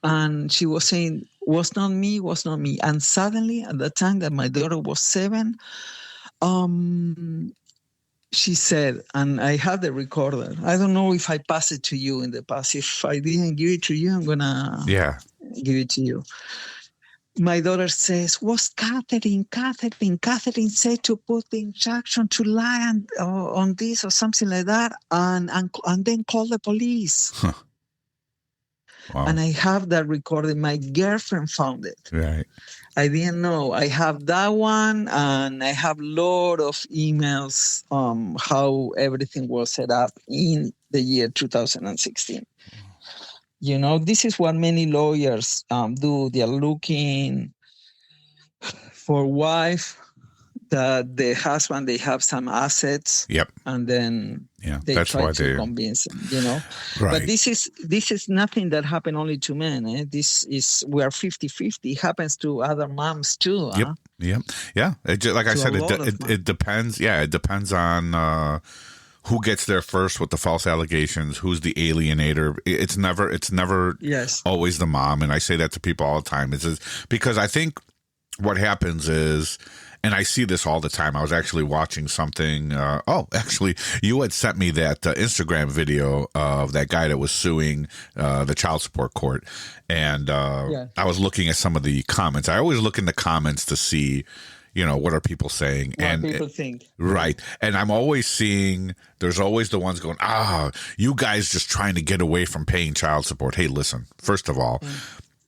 And she was saying, was not me. And suddenly, at the time that my daughter was 7, she said, and I have the recorder. I don't know if I passed it to you in the past. If I didn't give it to you, I'm going to give it to you. My daughter says, was Catherine said to put the injunction to lie on this or something like that, and then call the police. Huh. Wow. And I have that recording. My girlfriend found it. Right. I didn't know. I have that one, and I have a lot of emails how everything was set up in the year 2016. This is what many lawyers do. They are looking for wife, that the husband, they have some assets. Yep. And then they try to convince them, Right. But this is nothing that happened only to men. We are 50-50. It happens to other moms too. Yep. Yep. Yeah. Like I said, it depends. Yeah. It depends on who gets there first with the false allegations, who's the alienator. It's never always the mom. And I say that to people all the time. It's because I think what happens is, and I see this all the time. I was actually watching something. Actually, you had sent me that Instagram video of that guy that was suing the child support court. And I was looking at some of the comments. I always look in the comments to see, what are people saying? What people think. Right. And I'm always seeing, there's always the ones going, you guys just trying to get away from paying child support. Hey, listen, first of all,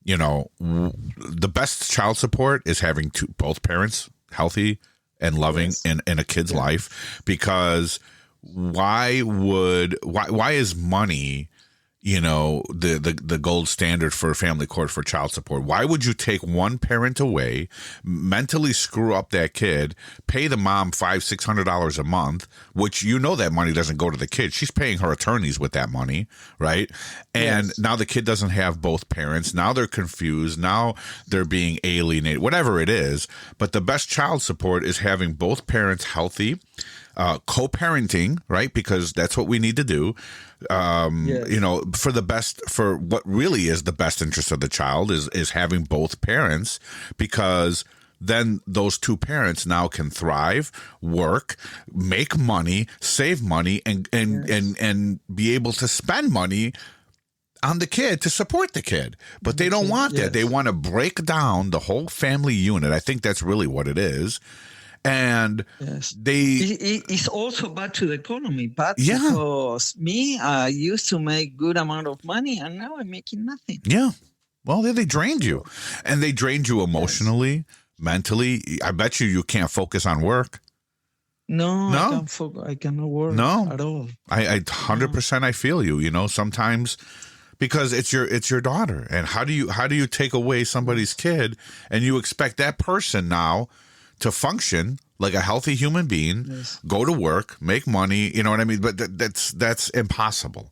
the best child support is having both parents healthy and loving in a kid's life, because why is money, the gold standard for family court for child support? Why would you take one parent away, mentally screw up that kid, pay the mom $500-$600 a month, which that money doesn't go to the kid. She's paying her attorneys with that money, right? And now the kid doesn't have both parents. Now they're confused. Now they're being alienated, whatever it is. But the best child support is having both parents healthy, co-parenting, right? Because that's what we need to do. For what really is the best interest of the child is having both parents, because then those two parents now can thrive, work, make money, save money, and be able to spend money on the kid to support the kid. But they don't want that. They want to break down the whole family unit. I think that's really what it is. And it's also bad to the economy, but because I used to make good amount of money and now I'm making nothing. Yeah. Well, they drained you, and they drained you emotionally, mentally. I bet you can't focus on work. No. I cannot work at all. I 100% I feel you, sometimes, because it's your daughter. And how do you take away somebody's kid and you expect that person now to function like a healthy human being, go to work, make money, you know what I mean? But that's impossible,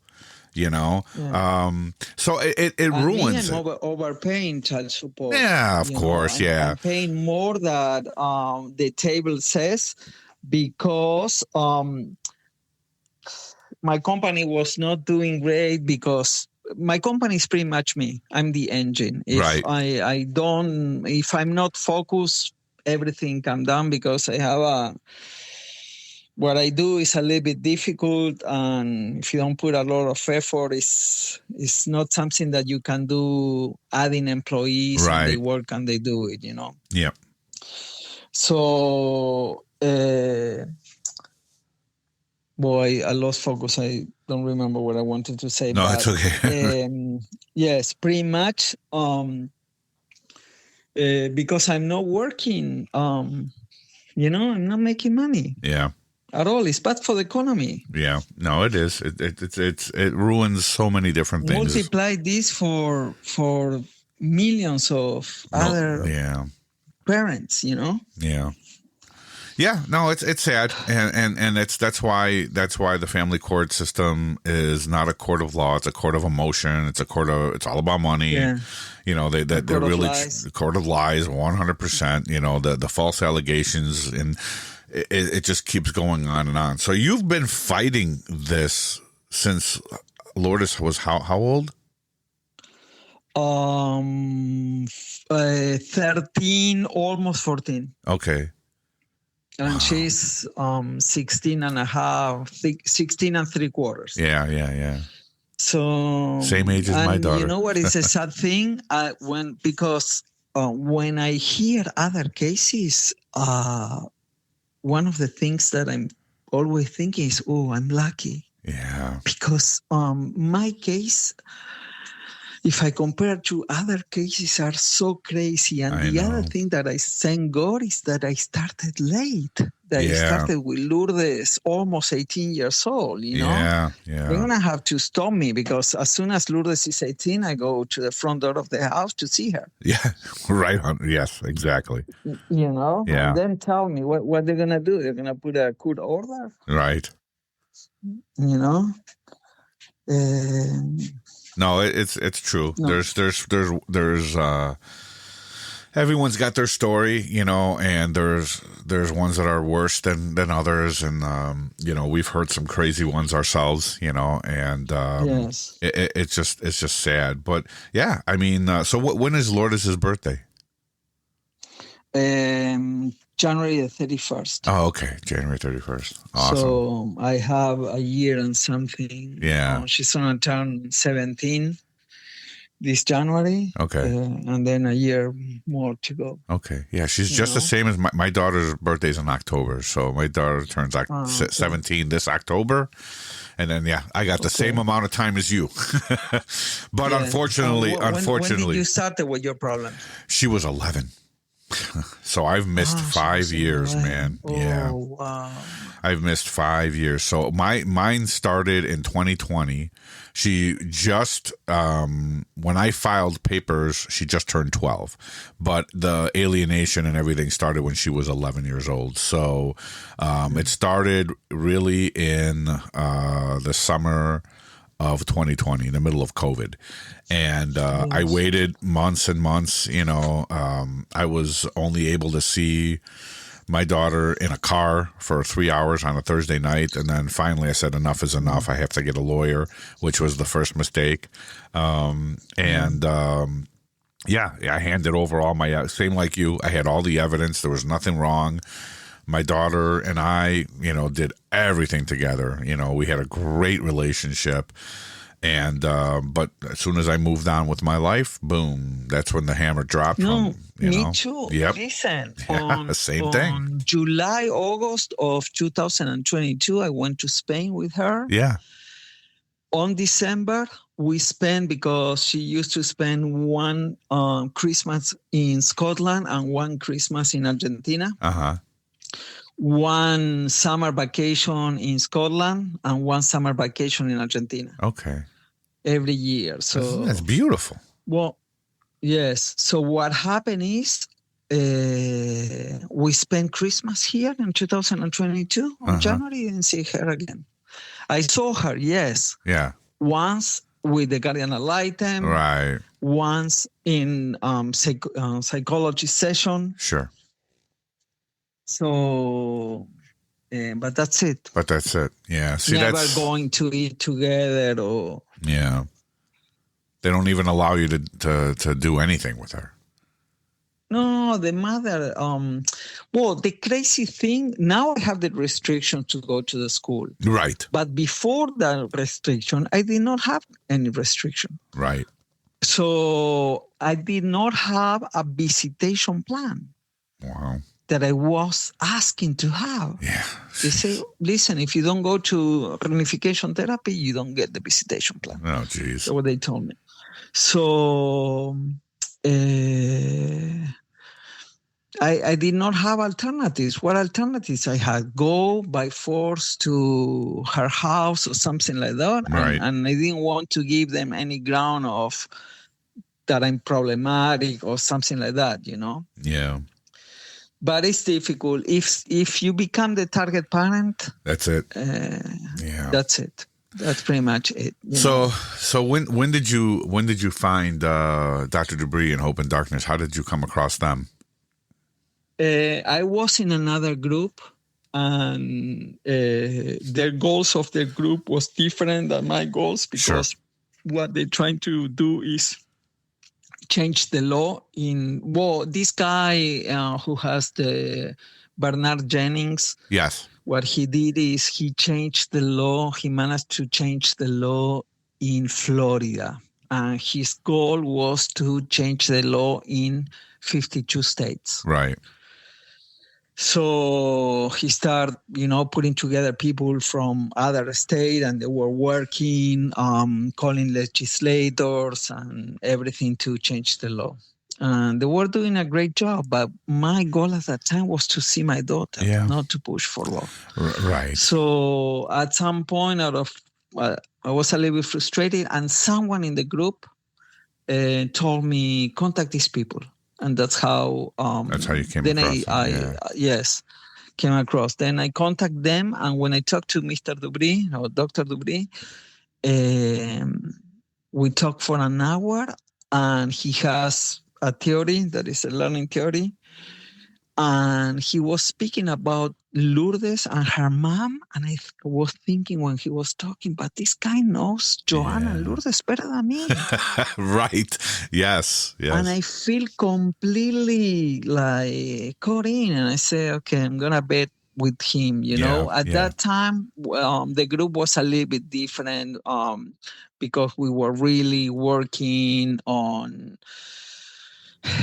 So it ruins it. Overpaying child support. Yeah, of course, I'm paying more than the table says, because my company was not doing great, because my company is pretty much me. I'm the engine. If if I'm not focused, everything can down because I have what I do is a little bit difficult, and if you don't put a lot of effort, it's not something that you can do adding employees and they work and they do it, Yep. So, I lost focus. I don't remember what I wanted to say. No, it's okay. Yes, pretty much. Because I'm not working, I'm not making money. Yeah. At all. It's bad for the economy. Yeah. No, it is. It ruins so many different things. Multiply this for millions of other parents, Yeah. Yeah, no, it's sad, and that's why the family court system is not a court of law; it's a court of emotion. It's all about money. Yeah. They're really court of lies, 100%. The false allegations, and it just keeps going on and on. So you've been fighting this since Lourdes was how old? 13, almost 14. Okay. And she's 16 and a half, 16 and 3/4. Yeah. So same age as my daughter. You know what is a sad thing? When I hear other cases, one of the things that I'm always thinking is, I'm lucky. Yeah. Because my case, if I compare to other cases, are so crazy. And the other thing that I thank God is that I started late. I started with Lourdes almost 18 years old, Yeah. They're going to have to stop me because as soon as Lourdes is 18, I go to the front door of the house to see her. Yeah, right on. Yes, exactly. Yeah. And then tell me what they're going to do. They're going to put a court order. Right. No, it's true. No. There's everyone's got their story, and there's ones that are worse than others, and we've heard some crazy ones ourselves, and yes, it's just sad, but yeah, I mean, so when is Lourdes' birthday? January the 31st. Oh, okay, January 31st. Awesome. So I have a year and something. Yeah, she's gonna turn 17 this January. Okay. And then a year more to go. Okay. Yeah, she's just the same as my daughter's birthday's in October. So my daughter turns 17 this October. And then, I got the same amount of time as you. But unfortunately, when did you start with your problem? She was 11. So I've missed 5 years, man. Oh, wow. I've missed 5 years. So mine started in 2020. She just, when I filed papers, she just turned 12. But the alienation and everything started when she was 11 years old. So it started really in the summer of 2020, in the middle of COVID. And I waited months and months, I was only able to see my daughter in a car for 3 hours on a Thursday night. And then finally I said, enough is enough. I have to get a lawyer, which was the first mistake. I handed over all my, same like you, I had all the evidence. There was nothing wrong. My daughter and I, did everything together. We had a great relationship. And, but as soon as I moved on with my life, boom, that's when the hammer dropped. Me too. Yep. Listen, same thing. On July, August of 2022, I went to Spain with her. Yeah. On December, we spent, because she used to spend one Christmas in Scotland and one Christmas in Argentina. Uh-huh. One summer vacation in Scotland and one summer vacation in Argentina. Okay. Every year. So that's beautiful. Well, yes. So what happened is we spent Christmas here in 2022 on January and see her again. I saw her, yes. Yeah. Once with the guardian ad litem. Right. Once in psychology session. Sure. So, but that's it. Yeah. See, never going to eat together or. Yeah. They don't even allow you to do anything with her. No, the mother. Well, the crazy thing, now I have the restriction to go to the school. Right. But before that restriction, I did not have any restriction. Right. So I did not have a visitation plan. Wow. That I was asking to have. Yeah. They say, listen, if you don't go to reunification therapy, you don't get the visitation plan. Oh, geez. That's what they told me. So I did not have alternatives. What alternatives I had? Go by force to her house or something like that. Right. And I didn't want to give them any ground of that I'm problematic or something like that, you know? Yeah. But it's difficult. If you become the target parent, that's it. That's it. That's pretty much it. So when did you find Dr. Debris and Hope and Darkness? How did you come across them? I was in another group, and their goals of their group was different than my goals because what they're trying to do is change the law this guy who has the Bernard Jennings. Yes. What he did is he changed the law. He managed to change the law in Florida. And his goal was to change the law in 52 states. Right. So he started, putting together people from other states, and they were working, calling legislators and everything to change the law. And they were doing a great job. But my goal at that time was to see my daughter, not to push for law. Right. So at some point, I was a little bit frustrated, and someone in the group told me, contact these people. And that's how you came across came across. Then I contact them, and when I talked to Mr. Debris or Dr. Debris, we talked for an hour, and he has a theory that is a learning theory, and he was speaking about Lourdes and her mom, and I was thinking when he was talking, but this guy knows Joanna and Lourdes better than me. Right. Yes. And I feel completely like caught in, and I say, okay, I'm going to bet with him, At that time, the group was a little bit different because we were really working on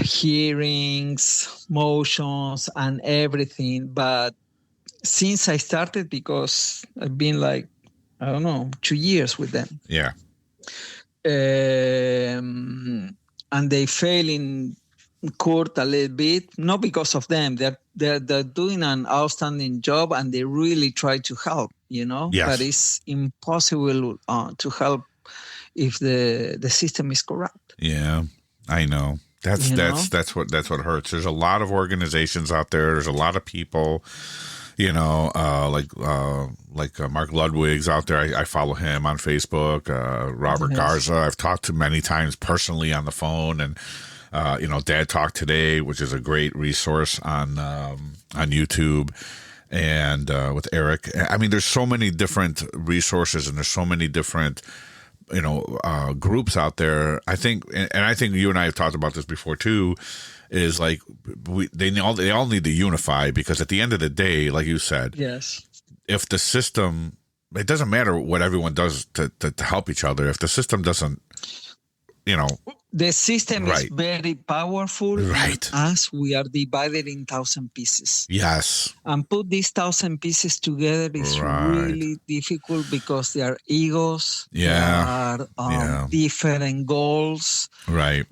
hearings, motions, and everything. But since I started, because I've been 2 years with them. Yeah. And they fail in court a little bit, not because of them. They're doing an outstanding job, and they really try to help, Yes. But it's impossible to help if the system is corrupt. Yeah, I know. That's what hurts. There's a lot of organizations out there. There's a lot of people, like Mark Ludwig's out there. I follow him on Facebook. Robert Garza, I've talked to many times personally on the phone, and Dad Talk Today, which is a great resource on YouTube, and with Eric. I mean, there's so many different resources, and there's so many different groups out there. I think you and I have talked about this before too, is like they all need to unify, because at the end of the day, like you said, if the system, it doesn't matter what everyone does to help each other. If the system doesn't, the system is very powerful. Right. As we are divided in 1,000 pieces. Yes. And put these 1,000 pieces together is really difficult, because there are egos. Yeah. There are different goals. Right.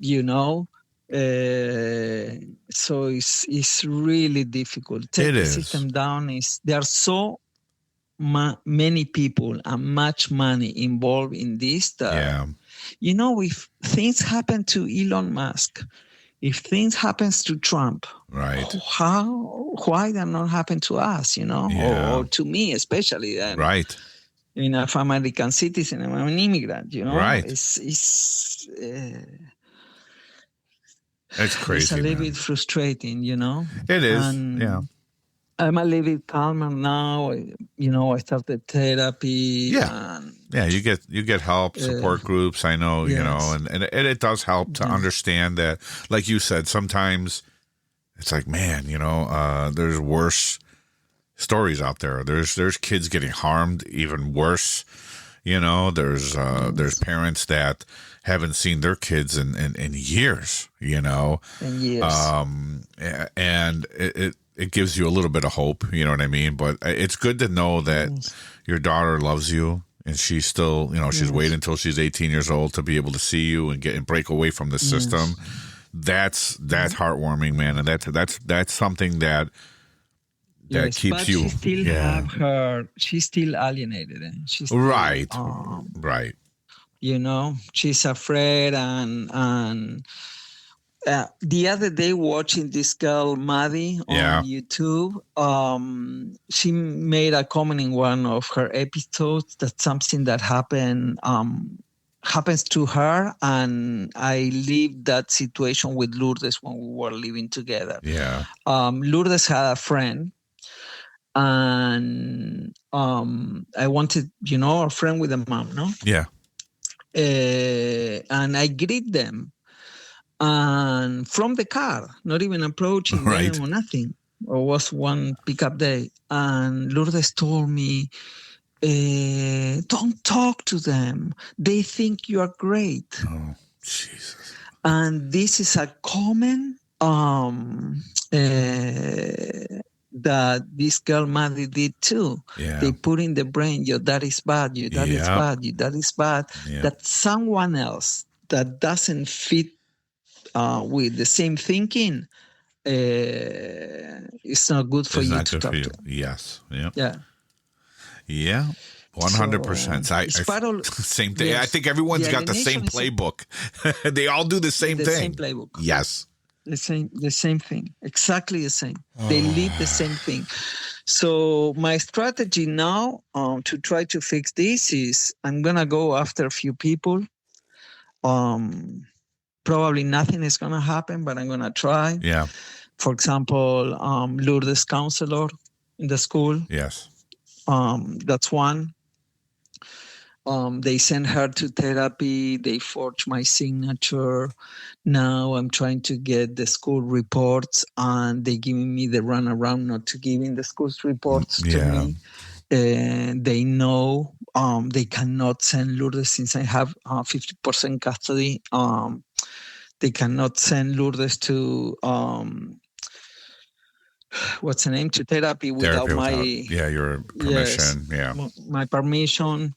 So it's really difficult. Take the system down. There are so many people and much money involved in this that, if things happen to Elon Musk, if things happens to Trump, why that not happen to us, or to me especially? Right. I'm American citizen, I'm an immigrant, Right. It's crazy. It's a little bit frustrating, It is. I'm a little bit calmer now. I started therapy. Yeah. Yeah, you get help, support groups. I know, yes. and it does help to understand that, like you said, sometimes it's like, man, there's worse stories out there. There's kids getting harmed, even worse. There's parents that haven't seen their kids in years. In years. And it gives you a little bit of hope. You know what I mean? But it's good to know that your daughter loves you. And she's still, she's waiting until she's 18 years old to be able to see you and break away from the system. That's heartwarming, man, and that's something that keeps but you. She still have her. She's still alienated. She's still, right. She's afraid, and the other day watching this girl Maddie on YouTube, she made a comment in one of her episodes that something that happened happens to her, and I lived that situation with Lourdes when we were living together. Yeah. Lourdes had a friend, and I wanted, a friend with a mom, no? Yeah. And I greet them. And from the car, not even approaching them or nothing. It was one pickup day. And Lourdes told me, don't talk to them. They think you are great. Oh, Jesus. And this is a comment that this girl Maddie did too. Yeah. They put in the brain, your dad is bad, your dad is bad, your dad is bad. Yeah. That someone else that doesn't fit with the same thinking, it's not good for you to talk to. Yes. Yeah. Yeah. Yeah. 100%. Same thing. Yes. I think everyone's got the same playbook. They all do the same thing. The same playbook. Yes. The same thing. Exactly the same. They live the same thing. So my strategy now to try to fix this is I'm gonna go after a few people. Probably nothing is going to happen, but I'm going to try. Yeah. For example, Lourdes counselor in the school. Yes. That's one. They send her to therapy. They forge my signature. Now I'm trying to get the school reports, and they giving me the runaround not to giving the school's reports to me. And they know they cannot send Lourdes since I have 50% custody. They cannot send Lourdes to what's the name, to therapy without your permission. My permission.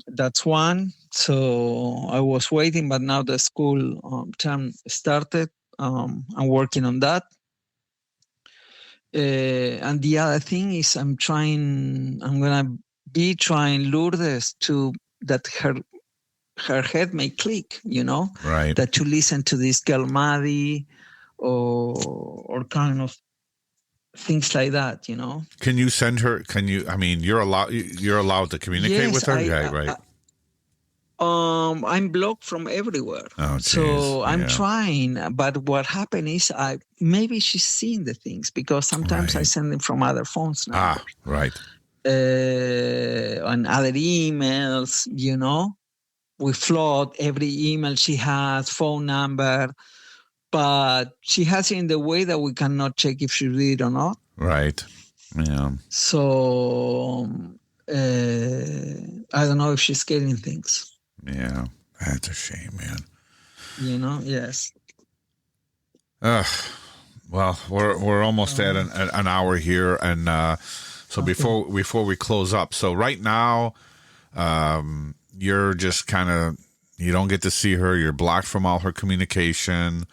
That's one. So I was waiting, but now the school term started. I'm working on that. And the other thing is I'm gonna be trying Lourdes to that her head may click, right? That to listen to this girl Maddie or kind of things like that, Can you send her? I mean, you're allowed to communicate with her, right? I'm blocked from everywhere. Oh, so I'm trying, but what happened is maybe she's seeing the things because sometimes I send them from other phones now. Right. On other emails, we flawed every email she has, phone number, but she has it in the way that we cannot check if she read it or not. Right. Yeah. So I don't know if she's getting things. Yeah, that's a shame, man. Yes. Well, we're almost at an hour here, and so before we close up, so right now, you're just kind of, you don't get to see her. You're blocked from all her communication.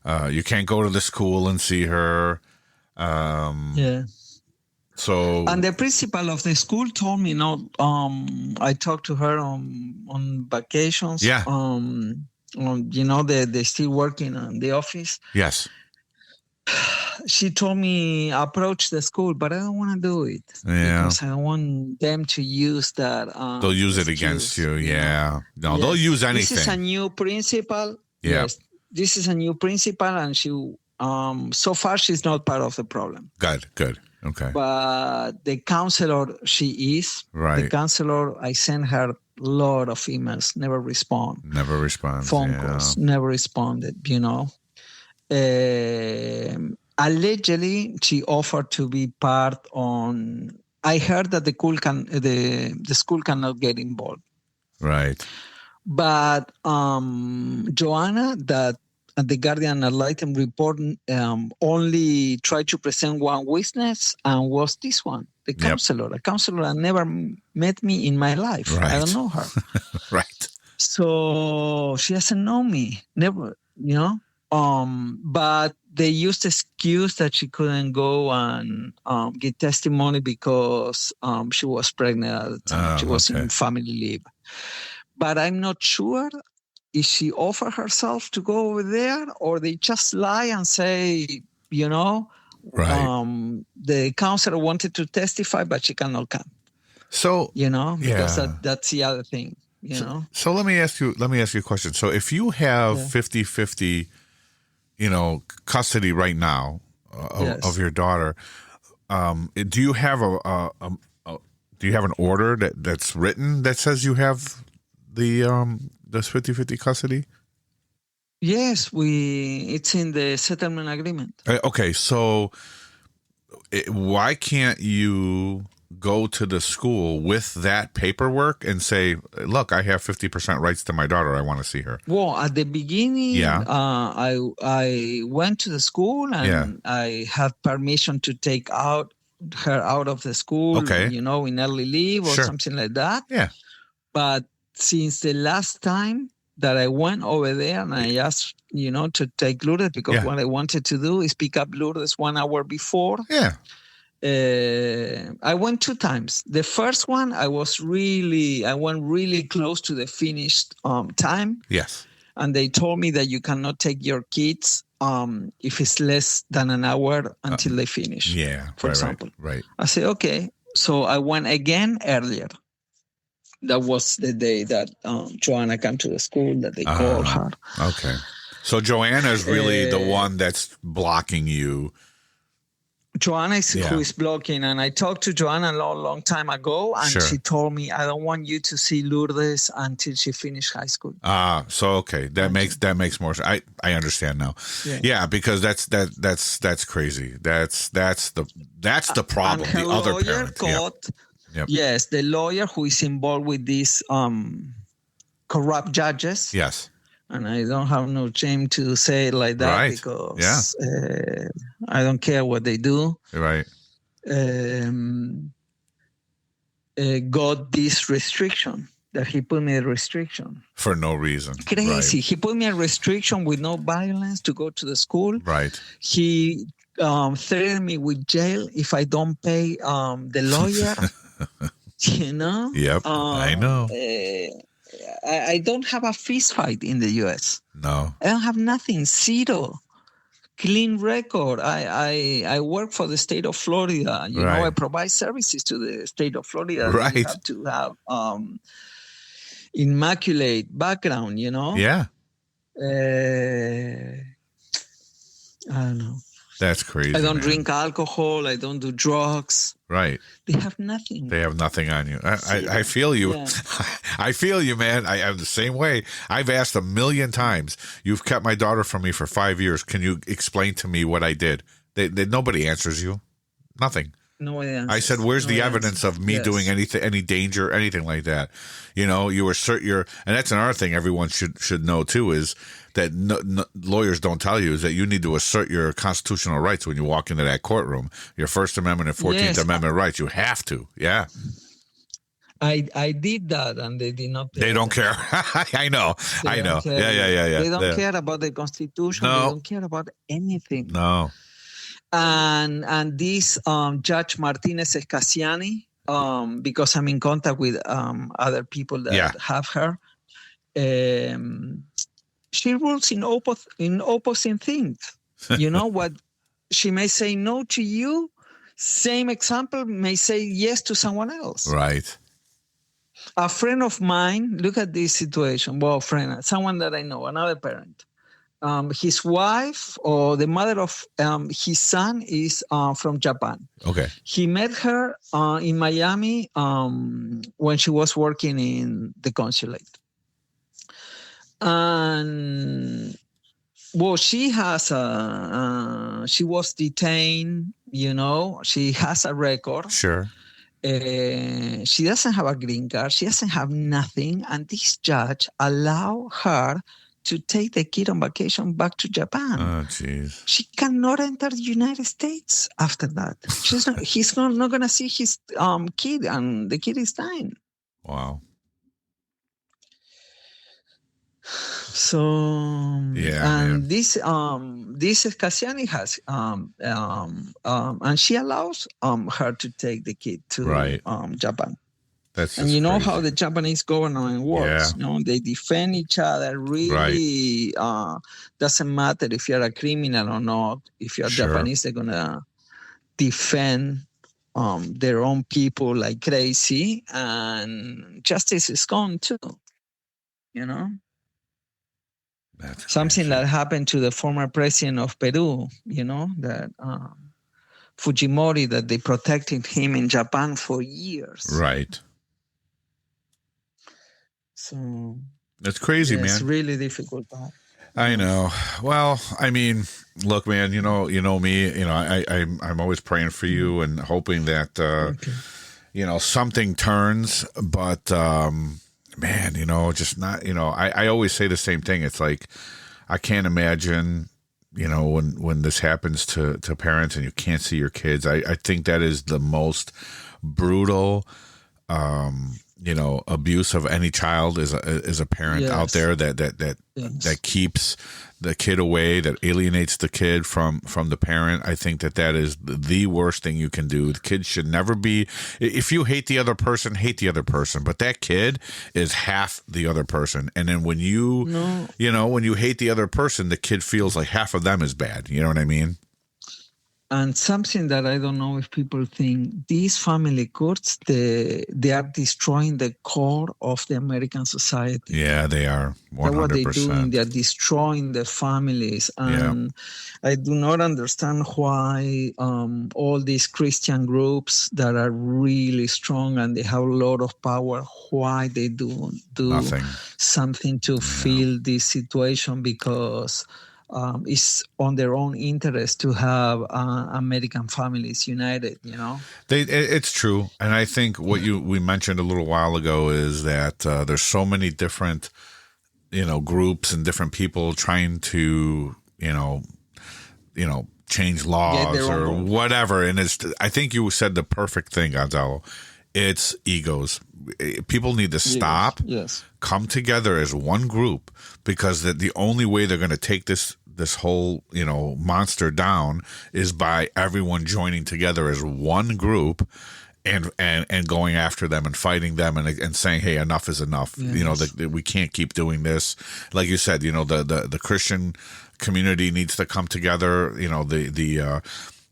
You can't go to the school and see her. So, and the principal of the school told me, I talked to her on vacations. Yeah. They're still working on the office. Yes. She told me approach the school, but I don't want to do it. Yeah. Because I don't want them to use that. They'll use it against you. Yeah. No, yes. They'll use anything. This is a new principal. Yeah. Yes. This is a new principal, and So far, she's not part of the problem. Good. Okay. But the counselor, she is. Right. The counselor, I sent her a lot of emails, never respond. Never responds. Phone calls, never responded, Allegedly, she offered to be part on. I heard that the school cannot get involved. Right. But Joanna, that the Guardian ad litem report only tried to present one witness, and was this one, the counselor. A counselor that never met me in my life. Right. I don't know her. Right. So she doesn't know me, never, but they used the excuse that she couldn't go and get testimony because she was pregnant at the time. She was in family leave. But I'm not sure if she offered herself to go over there, or they just lie and say, right. The counselor wanted to testify, but she cannot come. So, because that's the other thing. So let me ask you a question. So if you have 50-50, custody right now of your daughter, do you have an order that's written that says you have this 50-50 custody? Yes, it's in the settlement agreement. Okay, so why can't you go to the school with that paperwork and say, look, I have 50% rights to my daughter. I want to see her. Well, at the beginning, I went to the school and I had permission to take her out of the school, in early leave or something like that. Yeah. But since the last time that I went over there and I asked, to take Lourdes, because what I wanted to do is pick up Lourdes 1 hour before. Yeah. I went 2 times. The first one, I went really close to the finished time. Yes. And they told me that you cannot take your kids if it's less than an hour until they finish. Yeah. For example. Right. I said, okay. So I went again earlier. That was the day that Joanna came to the school, that they called her. Okay. So Joanna is really the one that's blocking you. Joanna is who is blocking, and I talked to Joanna a long time ago, and she told me, I don't want you to see Lourdes until she finished high school. So okay, that makes more sense. I understand now. Yeah, because that's crazy. That's the problem. And her the other lawyer parent. Yes, the lawyer who is involved with these corrupt judges. Yes. And I don't have no shame to say it like that, because I don't care what they do. Right. Got this restriction, that he put me a restriction. For no reason. Crazy. Right. He put me a restriction with no violence to go to the school. Right. He threatened me with jail if I don't pay the lawyer. Yep, I know. I don't have a fist fight in the U.S. No. I don't have nothing. Zero. Clean record. I work for the state of Florida. You know, I provide services to the state of Florida. Right. You have to have immaculate background, Yeah. I don't know. That's crazy. I don't drink alcohol. I don't do drugs. Right. They have nothing. They have nothing on you. I feel you. Yeah. I feel you, man. I'm the same way. I've asked 1,000,000 times. You've kept my daughter from me for 5 years. Can you explain to me what I did? Nobody answers you. Nothing. No answers. I said, where's the evidence of me doing anything, any danger, anything like that? You assert and that's another thing everyone should know too, is that lawyers don't tell you, is that you need to assert your constitutional rights when you walk into that courtroom. Your First Amendment and 14th Amendment rights. You have to. Yeah. I did that, and they did not. They don't care. I know. Yeah. They don't care about the Constitution. No. They don't care about anything. No. And this Judge Martinez Escasiani, because I'm in contact with other people that have her, she rules in opposing things. You know what? She may say no to you. Same example, may say yes to someone else. Right. A friend of mine, look at this situation. Well, someone that I know, another parent. his wife or the mother of his son is from Japan. Okay. He met her in Miami when she was working in the consulate. And well, she has she was detained, she has a record. Sure. She doesn't have a green card. She doesn't have nothing. And this judge allowed her to take the kid on vacation back to Japan. Oh, jeez. She cannot enter the United States after that. He's not going to see his kid, and the kid is dying. Wow. So man. this Cassiani has and she allows her to take the kid to Japan. That's and you know crazy. how the Japanese government works. Yeah. They defend each other. Really, doesn't matter if you're a criminal or not. If you're Japanese, they're gonna defend their own people like crazy, and justice is gone too. That's something crazy. that happened to the former president of Peru, that Fujimori, that they protected him in Japan for years. Right. So that's crazy, man. It's really difficult. I know. Well, I mean, look, man. You know me. I'm always praying for you and hoping that something turns. But man, just not. I always say the same thing. It's like I can't imagine. When this happens to parents and you can't see your kids. I think that is the most brutal. Abuse of any child is a parent out there that keeps the kid away, that alienates the kid from the parent. I think that is the worst thing you can do. The kid should never be. If you hate the other person, hate the other person. But that kid is half the other person. And then when when you hate the other person, the kid feels like half of them is bad. You know what I mean? And something that I don't know if people think, these family courts, they are destroying the core of the American society. Yeah, they are. 100%. That's what they're doing. They're destroying the families. And I do not understand why all these Christian groups that are really strong and they have a lot of power, why they do nothing. Something to fill this situation, because it's on their own interest to have American families united, It's true. And I think what we mentioned a little while ago is that there's so many different, groups and different people trying to, change laws or whatever. And I think you said the perfect thing, Gonzalo. It's egos. People need to stop, come together as one group, because the only way they're going to take this whole, monster down is by everyone joining together as one group and going after them and fighting them and saying, hey, enough is enough. We can't keep doing this. Like you said, the Christian community needs to come together.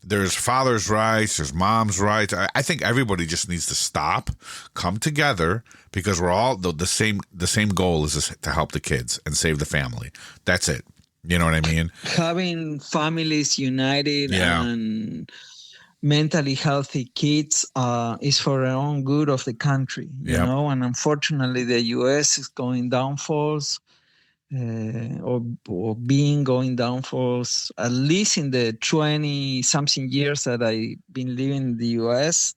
There's father's rights, there's mom's rights. I think everybody just needs to stop, come together, because we're all the same goal is to help the kids and save the family. That's it. You know what I mean? Having families united and mentally healthy kids is for the own good of the country, and unfortunately the U.S. is going downfalls. Or being going downfalls, at least in the 20-something years that I've been living in the U.S.,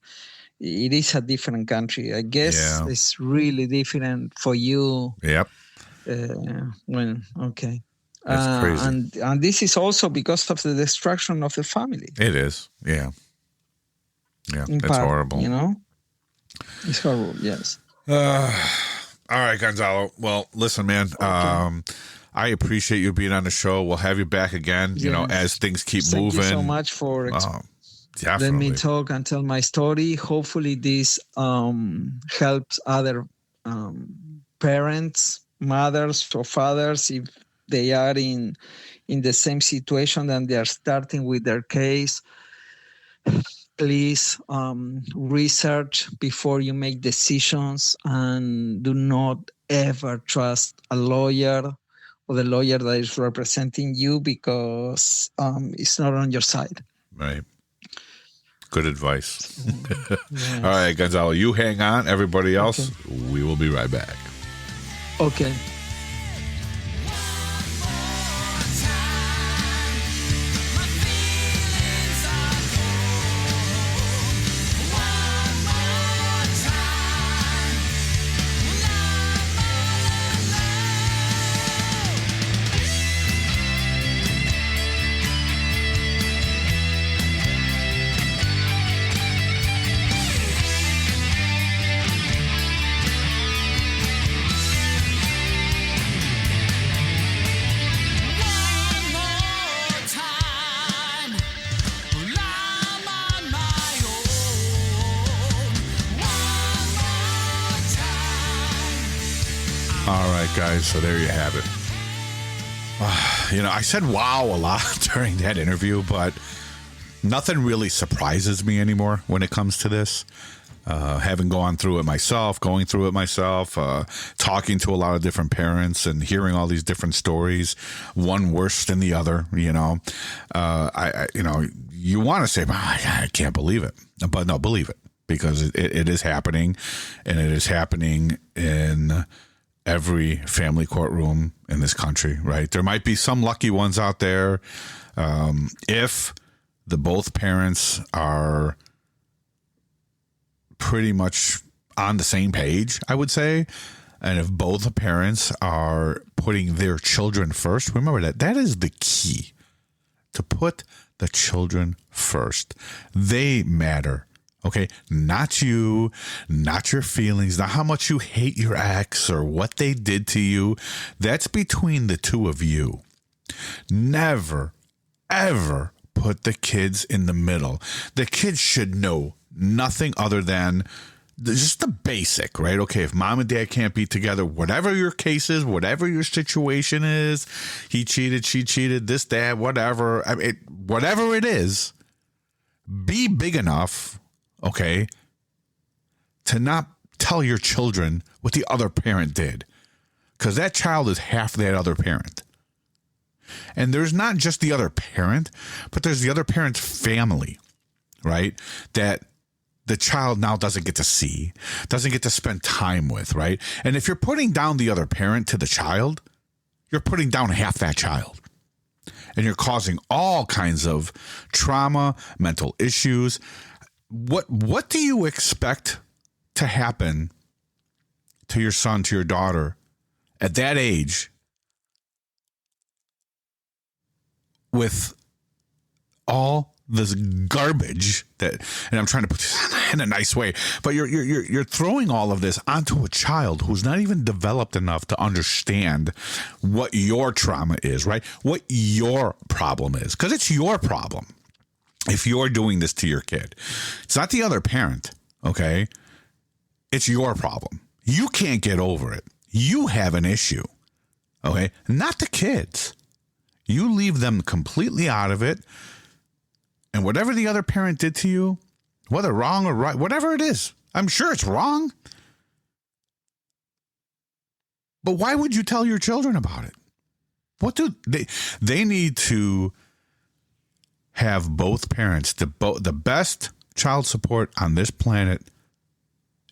it is a different country. I guess it's really different for you. Yep. That's crazy. And this is also because of the destruction of the family. It is. Yeah. Yeah. That's horrible. It's horrible. Yes. All right, Gonzalo. Well, listen, man. I appreciate you being on the show. We'll have you back again, as things keep moving. Thank you so much for let me talk and tell my story. Hopefully this helps other parents, mothers or fathers, if they are in the same situation and they are starting with their case. Please research before you make decisions, and do not ever trust a lawyer or the lawyer that is representing you because it's not on your side. Right. Good advice. Yes. All right, Gonzalo, you hang on. Everybody else, we will be right back. Okay. All right, guys, so there you have it. I said wow a lot during that interview, but nothing really surprises me anymore when it comes to this. Having going through it myself, talking to a lot of different parents and hearing all these different stories, one worse than the other, you want to say, I can't believe it, but no, believe it, because it is happening, and it is happening in every family courtroom in this country, right? There might be some lucky ones out there. If the both parents are pretty much on the same page, I would say, and if both parents are putting their children first, remember that is the key, to put the children first. They matter. Okay, not you, not your feelings, not how much you hate your ex or what they did to you. That's between the two of you. Never, ever put the kids in the middle. The kids should know nothing other than just the basic, right? Okay, if mom and dad can't be together, whatever your case is, whatever your situation is, he cheated, she cheated, this, that, whatever. Whatever it is, be big enough, okay, to not tell your children what the other parent did, because that child is half that other parent. And there's not just the other parent, but there's the other parent's family, right? That the child now doesn't get to see, doesn't get to spend time with, right? And if you're putting down the other parent to the child, you're putting down half that child. And you're causing all kinds of trauma, mental issues. What do you expect to happen to your son, to your daughter at that age with all this garbage that, and I'm trying to put this in a nice way, but you're throwing all of this onto a child who's not even developed enough to understand what your trauma is, right? What your problem is, because it's your problem. If you're doing this to your kid, it's not the other parent, okay? It's your problem. You can't get over it. You have an issue, okay? Not the kids. You leave them completely out of it. And whatever the other parent did to you, whether wrong or right, whatever it is, I'm sure it's wrong. But why would you tell your children about it? What do they need to have both parents, the best child support on this planet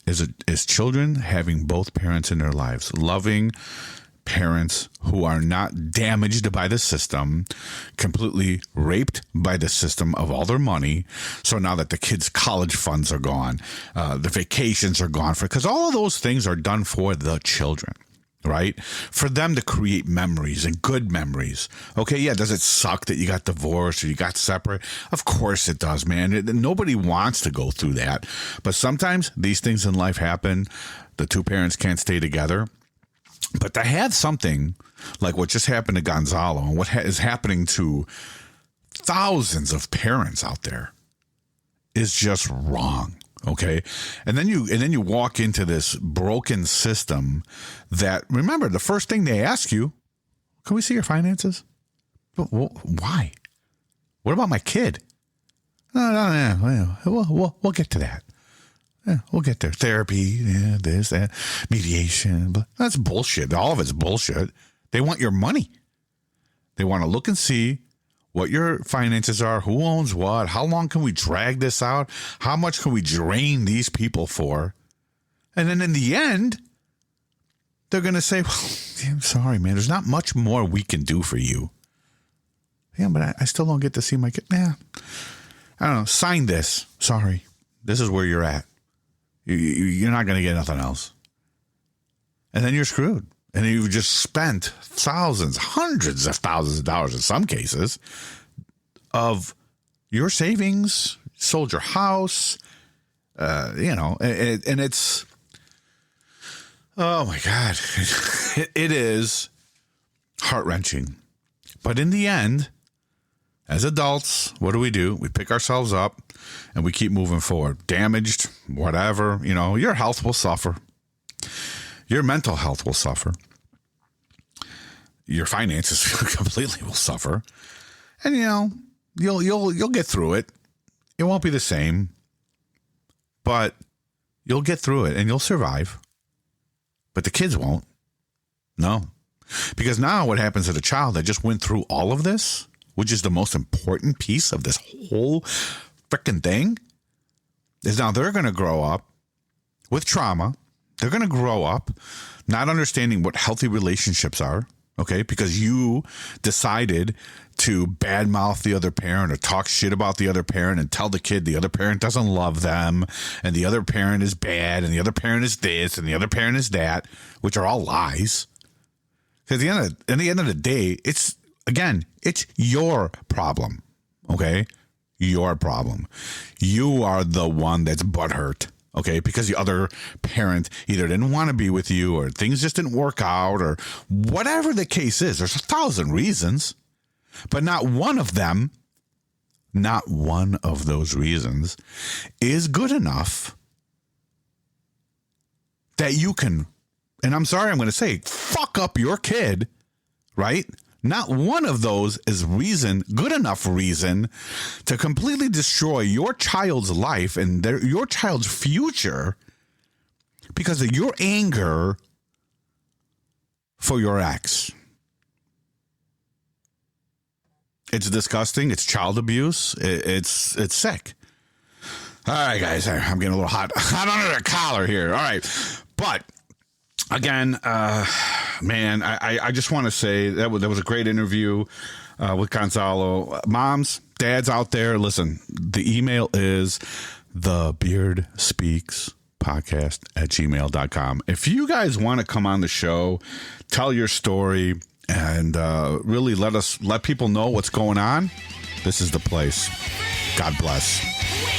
is children having both parents in their lives, loving parents who are not damaged by the system, completely raped by the system of all their money. So now that the kids' college funds are gone, the vacations are gone, because all of those things are done for the children, right? For them to create memories and good memories. Okay, yeah, does it suck that you got divorced or you got separate? Of course it does, man. Nobody wants to go through that. But sometimes these things in life happen. The two parents can't stay together. But to have something like what just happened to Gonzalo and what is happening to thousands of parents out there is just wrong. Okay. And then you walk into this broken system that, remember, the first thing they ask you, can we see your finances? Why? What about my kid? No, we'll get to that. Yeah, we'll get there. Therapy, yeah, this, that, mediation. But that's bullshit. All of it's bullshit. They want your money. They want to look and see what your finances are, who owns what, how long can we drag this out, how much can we drain these people for? And then in the end, they're going to say, well, I'm sorry, man, there's not much more we can do for you. Yeah, but I still don't get to see my kid. Yeah, I don't know, sign this. Sorry, this is where you're at. You're not going to get nothing else. And then you're screwed. And you've just spent thousands, hundreds of thousands of dollars in some cases of your savings, sold your house, and it's, oh my God, it is heart-wrenching. But in the end, as adults, what do? We pick ourselves up and we keep moving forward. Damaged, whatever, your health will suffer. Your mental health will suffer. Your finances completely will suffer. And you'll get through it. It won't be the same, but you'll get through it and you'll survive. But the kids won't. No. Because now what happens to the child that just went through all of this, which is the most important piece of this whole freaking thing, is now they're going to grow up with trauma. They're going to grow up not understanding what healthy relationships are, okay? Because you decided to badmouth the other parent or talk shit about the other parent and tell the kid the other parent doesn't love them and the other parent is bad and the other parent is this and the other parent is that, which are all lies. Because at the end of the day, it's your problem, okay? Your problem. You are the one that's butthurt. Okay, because the other parent either didn't want to be with you or things just didn't work out or whatever the case is. There's 1,000 reasons, but not one of those reasons is good enough that you can, and I'm sorry, I'm going to say, fuck up your kid, right? Not one of those is good enough reason to completely destroy your child's life and your child's future because of your anger for your ex. It's disgusting. It's child abuse. It's sick. All right, guys, I'm getting a little hot under the collar here. All right, but again, man, I just want to say that was a great interview with Gonzalo. Moms, dads out there, listen, the email is thebeardspeakspodcast@gmail.com. If you guys want to come on the show, tell your story, and really let people know what's going on, this is the place. God bless.